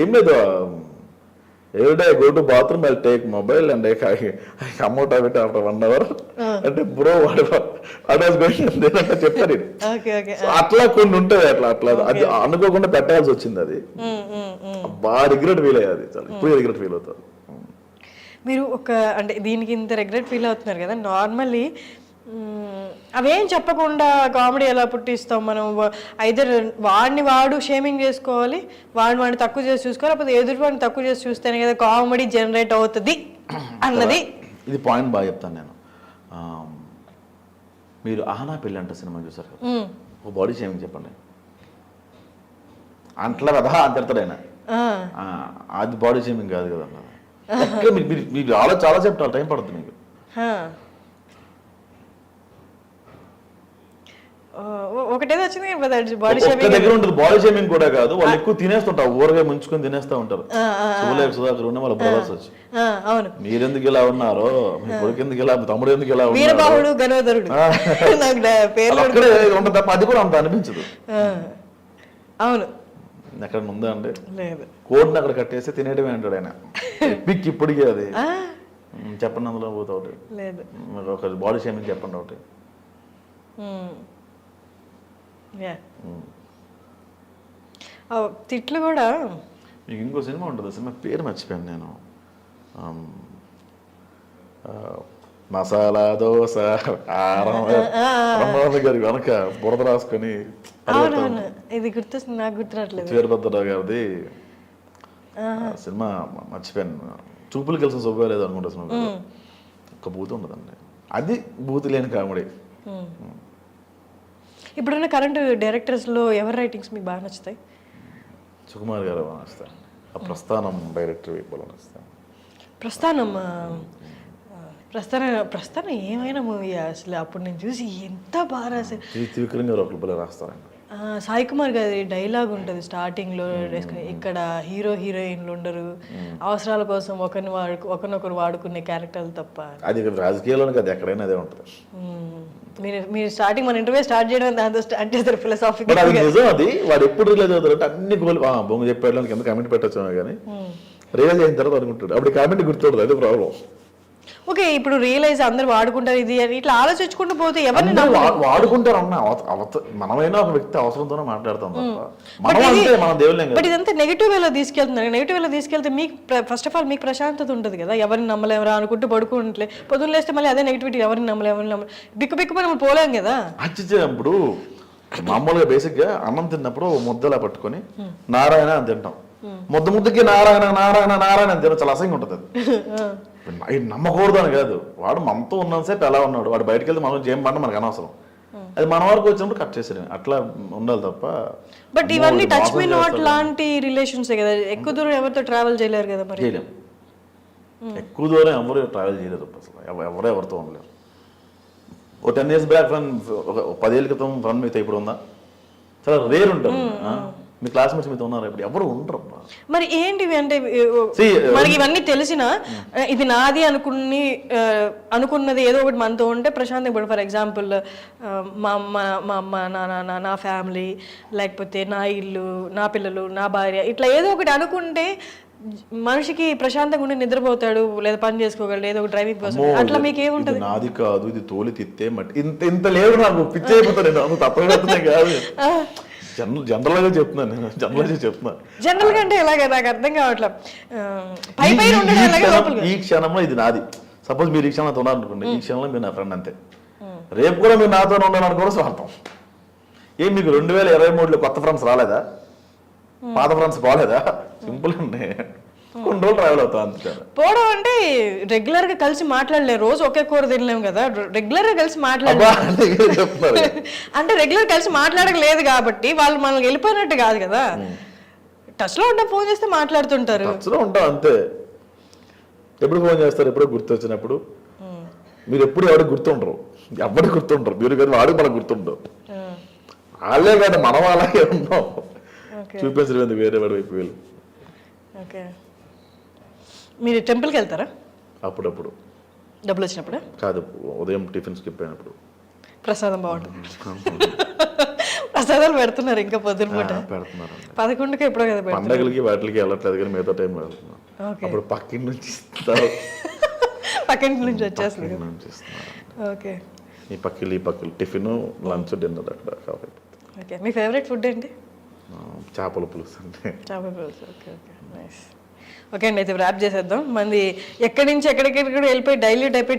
ఏం లేదు. Every day go to bathroom, I take mobile and I come out of it after 1 hour అంటే బ్రో వాడు చెప్తారు. అట్లా కొన్ని ఉంటాయి, అట్లా అది అనుకోకుండా పెట్టాల్సి వచ్చింది. అది బాగా రిగ్రెట్ ఫీల్ అయ్యేది, చాలా ఇప్పుడు రిగ్రెట్ ఫీల్ అవుతారు. మీరు అంటే దీనికి ఇంత రిగ్రెట్ ఫీల్ అవుతున్నారు కదా, నార్మల్లీ అవేం చెప్పకుండా కామెడీ ఎలా పుట్టిస్తాం మనం? ఐదర్ వాడు షేమింగ్ చేసుకోవాలి, వాడిని తక్కువ చేసి చూసుకోవాలి, లేకపోతే ఎదుటి వాడిని తక్కువ చేసి చూస్తేనే కదా కామెడీ జనరేట్ అవుతుంది అన్నది. ఇది పాయింట్ బాగా చెప్తాను నేను. మీరు ఆహనా పెళ్ళి అంటే సినిమా చూసారు కదా, ఓ బాడీ షేమింగ్ చెప్పండి అంట్లా కదా అని చెప్తాడు ఆయన. అది బాడీ షేమింగ్ కాదు కదా. మీకు చాలా చెప్తారు, టైం పడుతుంది మీకు. ఒకటేదో వచ్చింది బాడీ షేమింగ్ దగ్గర ఉంటుంది. బాడీ షేమింగ్ కూడా కాదు, వాళ్ళు ఎక్కువ తినేస్తుంటారు, ఊరగా ముంచుకొని తినేస్తా ఉంటారు. సుధాకర్ ఉన్న వాళ్ళ బ్రదర్స్ వచ్చి, మీరెందుకు ఇలా ఉన్నారో, మీ కొడుకు ఎందుకు ఇలా, మీ తమ్ముడు ఎందుకు ఇలా వీరబాహుడు గణోదరుడు ఉంటుంది తప్ప అది కూడా అంత అనిపించదు. అవును, ఎక్కడ ఉందా అండి, కోడిని అక్కడ కట్టేసి తినేయడమే అంటాడు ఆయన. పిక్ ఇప్పటికీ అది చెప్పండి, అందులో పోతా ఒకటి ఒక బాడీ షేమింగ్ చెప్పండి ఒకటి. తిట్లు కూడా. మీకు ఇంకో సినిమా ఉంటుంది, సినిమా పేరు మర్చిపోయాను నేను. మసాలా దోశ గారి వెనక బురద రాసుకొని, ఇది గుర్తొస్తుంది, నాకు గుర్తురాట్లేదు. వీరభద్రరావు గారిది సినిమా మర్చిపోయాను. చూపులు కలిసి శుభలేదు అనుకుంటా సినిమా. ఒక బూత్ ఉండదండి, అది బూత్ లేని కామెడీ. ఇప్పుడున్న కరెంట్ డైరెక్టర్స్లో ఎవరి రైటింగ్స్ మీకు బాగా నచ్చుతాయి? సుకుమార్ గారు బాగా నచ్చుతాయి. ఆ ప్రస్థానం డైరెక్టర్ బాగా నచ్చుతాయి. ప్రస్థానం ఏమైనా మూవీ అసలు. అప్పుడు నేను చూసి ఎంత బాగా రాశారు. త్రివిక్రమ్ గారు ఒకళ్ళు రాస్తారండి. సాయి కుమార్ గారి డైలాగ్ ఉంటుంది స్టార్టింగ్లో, ఇక్కడ హీరో హీరోయిన్లు ఉండరు, అవసరాల కోసం ఒకరినొకరు వాడుకునే క్యారెక్టర్లు తప్ప. అది రాజకీయాల్లో కదా, ఎక్కడైనా అదే ఉంటుంది. మీరు స్టార్టింగ్ మన ఇంటర్వ్యూ స్టార్ట్ చేయడం దాంతో అంటే ఫిలాసఫీ నిజం. అది వాడు ఎప్పుడు రిలీజ్ అవుతారంటే అన్ని గోల్ బొంగ చెప్పేయడానికి కింద కామెంట్ పెట్టచ్చు కానీ రియలైజ్ అయిన తర్వాత అనుకుంటాడు, అప్పుడు కామెంట్ గుర్తుండదు. అదే ప్రాబ్లం. ఓకే, ఇప్పుడు రియలైజ్ అందరు వాడుకుంటారు ఇది అని ఇట్లా ఆలోచించుకుంటూ పోతే ఎవరిని వాడుకుంటారు అన్న. మనమైనా ఒక వ్యక్తి అవసరంతోనే మాట్లాడతాం తప్ప మనం దేవుళ్ళం. బట్ ఇదంతా నెగిటివ్ వేలో తీసుకెళ్తున్నారు. నెగిటివ్ వేలో తీసుకెళ్తే మీకు ఫస్ట్ ఆఫ్ ఆల్ మీకు ప్రశాంతత ఉంటుంది కదా, ఎవరిని నమ్మలేమరా అనుకుంటూ పడుకుంటే పొద్దున్న లేస్తే మళ్ళీ అదే నెగిటివిటీ, ఎవరిని నమ్మలేము బిక్కు మనం పోలేం కదా. ఇప్పుడు మామూలుగా బేసిక్ గా అన్నం తిన్నప్పుడు ముద్దలా పట్టుకొని నారాయణ అని తింటాం, ముద్దకి నారాయణ నారాయణ నారాయణ అని తిన చాలా అసహ్యంగా ఉంటుంది. అది నమ్మకూడదు అని కాదు, వాడు మనతో ఉన్నంతసేపు ఎలా ఉన్నాడు, వాడు బయటకు వెళ్తే మనం ఏం పడినా మనకు అనవసరం. అది మన వరకు వచ్చినప్పుడు కట్ చేసేది, అట్లా ఉండాలి తప్ప. బట్ ఇవన్నీ టచ్ మీ నాట్ లాంటి రిలేషన్స్ కదా, ఎక్కువ దూరం ఎవరితో ట్రావెల్ చేయలేరు కదా. మరి చేయలేము, ఎక్కువ దూరం ఎవరు ట్రావెల్ చేయలేరు అసలు, ఎవరితో ఉండలేరు. ఓ 10 years బ్యాక్ ఫ్రెండ్, ఒక 10 ఏళ్ళ క్రితం ఫ్రెండ్ మీతో ఇప్పుడు ఉందా? చాలా రేర్ ఉంటారు. మీ క్లాస్మేట్స్ మీతో ఉన్నారు, ఇప్పుడు ఎవరు ఉండరు. మరి ఏంటివి అంటే మనకి ఇవన్నీ తెలిసిన ఇది నాది అనుకున్నది ఏదో ఒకటి మనతో ఉంటే ప్రశాంతంగా ఇప్పుడు ఫర్ ఎగ్జాంపుల్ మా అమ్మ నా ఫ్యామిలీ, లేకపోతే నా ఇల్లు, నా పిల్లలు, నా భార్య, ఇట్లా ఏదో ఒకటి అనుకుంటే మనిషికి ప్రశాంతంగా ఉండి నిద్రపోతాడు, లేదా పని చేసుకోగలడు, ఏదో ఒక డ్రైవింగ్ కోసం. అట్లా మీకు ఏముంటది? నాది కాదు, ఇది తోలి తిత్తే మట్టి, ఇంత లేదు నాకు పిచ్చి అయిపోతాను. తప్పే కాదు, జనరల్ గా చెప్తున్నాను నేను, జనరల్ గా అంటే ఎలాగ నాకు అర్థం కావట్లేదు. ఈ క్షణంలో ఇది నాది. సపోజ్ మీరు ఈ క్షణంలో ఉన్నారనుకోండి, ఈ క్షణంలో మీరు నా ఫ్రెండ్ అంతే. రేపు కూడా మీరు నాతో ఉండాలనుకోవడం స్వార్థం. ఏం మీకు 2023లో కొత్త ఫ్రెండ్స్ రాలేదా? పాత ఫ్రెండ్స్ పోలేదా? సింపుల్ అండి, కొన్ని రోజులు ట్రావెల్ అవుతా అంతే. పోవడం అంటే రెగ్యులర్ గా కలిసి మాట్లాడలేరు, రోజు ఒకే కూర తినలేము కదా, రెగ్యులర్ గా కలిసి మాట్లాడలేదు అంటే రెగ్యులర్ కలిసి మాట్లాడలేదు కాబట్టి వాళ్ళు మనల్ని వెళ్ళిపోయినట్టు కాదు కదా. టచ్లో ఉంటా, ఫోన్ చేస్తే మాట్లాడుతుంటారు. టచ్లో ఉంటాం అంతే. ఎప్పుడు ఫోన్ చేస్తారు, ఎప్పుడో గుర్తు వచ్చినప్పుడు. మీరు ఎప్పుడు ఎవరికి గుర్తుండరు, ఎవరికి గుర్తుండరు మీరు, కానీ వాడికి మనకు గుర్తుండవు. వాళ్ళే కాదు మనం అలాగే ఉన్నాం. చూపించలేదు వేరే వాడి వైపు వెళ్ళి. ఓకే, మీరు టెంపుల్కి వెళ్తారా? అప్పుడప్పుడు. డబ్బులు వచ్చినప్పుడు కాదు, ఉదయం టిఫిన్ స్కిప్ అయినప్పుడు. ప్రసాదం బాగుంటుంది. ప్రసాదాలు పెడుతున్నారు ఇంకా పొద్దున పూట పెడుతున్నారు. 11కి ఎప్పుడో కదా పెడతారు. పండగలకి వాటికి వెళ్ళట్లేదు కానీ మిగతా టైం వెళ్తున్నాం. అప్పుడు పక్కింటి నుంచి ఇస్తారు, పక్కింటి నుంచి వచ్చేస్తుంది. ఓకే, ఈ పక్కలు టిఫిన్ లంచ్ డిన్నర్ అక్కడ కవర్ అయిపోతుంది. ఓకే, మీ ఫేవరెట్ ఫుడ్ ఏంటి? చేపల పులుసు అంటే. చేపల పులుసు. Okay okay, nice. ఓకే అండి, అయితే ర్యాప్ చేసేద్దాం. మంది ఎక్కడి నుంచి ఎక్కడికెక్కడ వెళ్ళిపోయి డైల్యూట్ అయిపోయి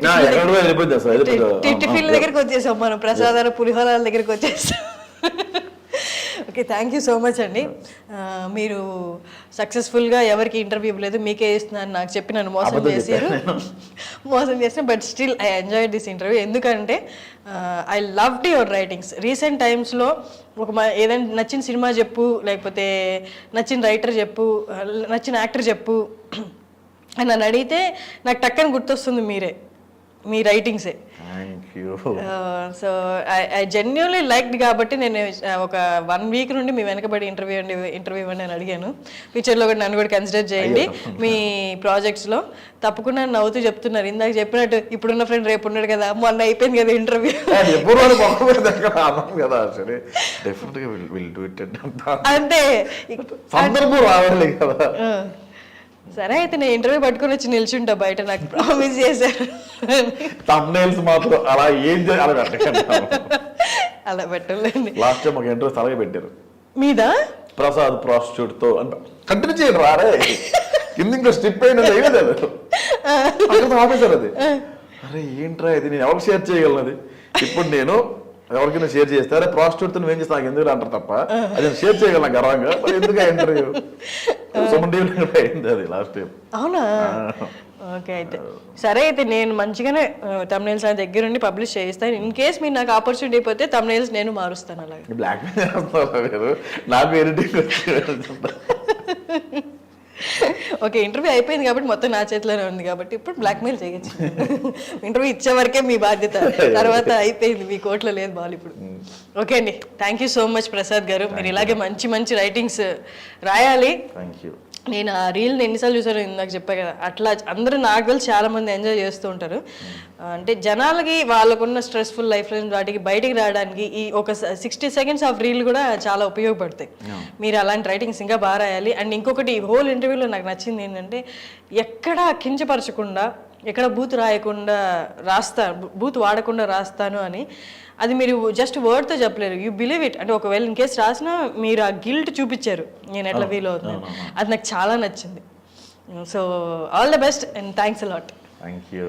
టిఫిన్ దగ్గరికి వచ్చేసాం మనం, ప్రసాదాలు పులిహోరాల దగ్గరికి వచ్చేసాం. Okay, thank you so much అండి. మీరు సక్సెస్ఫుల్గా ఎవరికి ఇంటర్వ్యూ ఇవ్వలేదు, మీకే ఇస్తున్నాను నాకు చెప్పి నన్ను మోసం చేసిన but still I enjoy this interview. ఎందుకంటే I loved your writings. Recent టైమ్స్లో ఏదైనా నచ్చిన సినిమా చెప్పు, లేకపోతే నచ్చిన రైటర్ చెప్పు, నచ్చిన యాక్టర్ చెప్పు అని నన్ను అడిగితే నాకు టక్కని గుర్తొస్తుంది మీరే, మీ రైటింగ్సే. సో ఐ జెన్యున్లీ లైక్డ్ కాబట్టి నేను ఒక 1 వీక్ నుండి మీ వెనకబడి ఇంటర్వ్యూ ఇవ్వండి అని అడిగాను. ఫ్యూచర్లో కూడా నన్ను కూడా కన్సిడర్ చేయండి మీ ప్రాజెక్ట్స్లో. తప్పకుండా నవ్వుతూ చెప్తున్నారు, ఇందాక చెప్పినట్టు ఇప్పుడున్న ఫ్రెండ్ రేపు ఉన్నాడు కదా, మొన్న అయిపోయింది కదా ఇంటర్వ్యూ. అంటే సరే అయితే నేను ఇంటర్వ్యూ పట్టుకొని వచ్చి నిల్చుంటా బయట, నాకు ప్రామిస్ చేశారు. థంబ్నెయిల్స్ మాత్రం అలా ఏం అలా పెట్టలేండి. లాస్ట్ టైం ఒక ఇంటర్వ్యూ అలాగే పెట్టారు మీద ప్రసాద్ ప్రాస్టిట్యూట్ తో కంటిన్యూ చేయండి రారే కింద ఇంకా స్టిప్ అయినది ఆఫీసర్ అది. అరే ఏంట్రా ఇది, నేను ఎవరికి షేర్ చేయగలనది? ఇప్పుడు నేను ఎవరికైనా షేర్ చేస్తే అరే ప్రాస్టిట్యూట్ తో నువ్వేం చేస్తా నాకు ఎందుకు అంటారు తప్ప, అది షేర్ చేయగలను గర్వంగా. ఎందుకు ఇంటర్వ్యూ అయింది అది లాస్ట్ టైం. అవునా? ఓకే, అయితే సరే అయితే నేను మంచిగానే తమ్నైల్స్ దగ్గరుండి పబ్లిష్ చేయిస్తాను. ఇన్ కేస్ మీరు నాకు ఆపర్చునిటీ అయిపోతే తమ్నైల్స్ నేను మారుస్తాను. అలాగే బ్లాక్ మెయిల్ చేస్తున్నారు నాకు ఎడిటింగ్ ఓకే, ఇంటర్వ్యూ అయిపోయింది కాబట్టి మొత్తం నా చేతిలోనే ఉంది కాబట్టి ఇప్పుడు బ్లాక్మెయిల్ చేయొచ్చు. ఇంటర్వ్యూ ఇచ్చే వరకే మీ బాధ్యత, తర్వాత అయిపోయింది, మీ కోట్లో లేదు బాల్ ఇప్పుడు. ఓకే అండి, thank you so much Prasad గారు. మీరు ఇలాగే మంచి మంచి రైటింగ్స్ రాయాలి. Thank you. నేను ఆ రీల్ని ఎన్నిసార్లు చూసాను, ఇందాక చెప్పా కదా, అట్లా అందరూ నాకు తెలిసి చాలా మంది ఎంజాయ్ చేస్తూ ఉంటారు. అంటే జనాలకి వాళ్ళకున్న స్ట్రెస్ఫుల్ లైఫ్ వాటికి బయటికి రావడానికి ఈ ఒక 60 సెకండ్స్ ఆఫ్ రీల్ కూడా చాలా ఉపయోగపడతాయి. మీరు అలాంటి రైటింగ్స్ ఇంకా బాగా రాయాలి. అండ్ ఇంకొకటి హోల్ ఇంటర్వ్యూలో నాకు నచ్చింది ఏంటంటే ఎక్కడా కించపరచకుండా, ఎక్కడ బూత్ రాయకుండా బూత్ వాడకుండా రాస్తాను అని. అది మీరు జస్ట్ వర్డ్తో చెప్పలేరు, యూ బిలీవ్ ఇట్. అంటే ఒకవేళ ఇన్ కేసు రాసినా మీరు ఆ గిల్ట్ చూపించారు, నేను ఎట్లా ఫీల్ అవుతున్నాను. అది నాకు చాలా నచ్చింది. So all the best and thanks a lot. Thank you.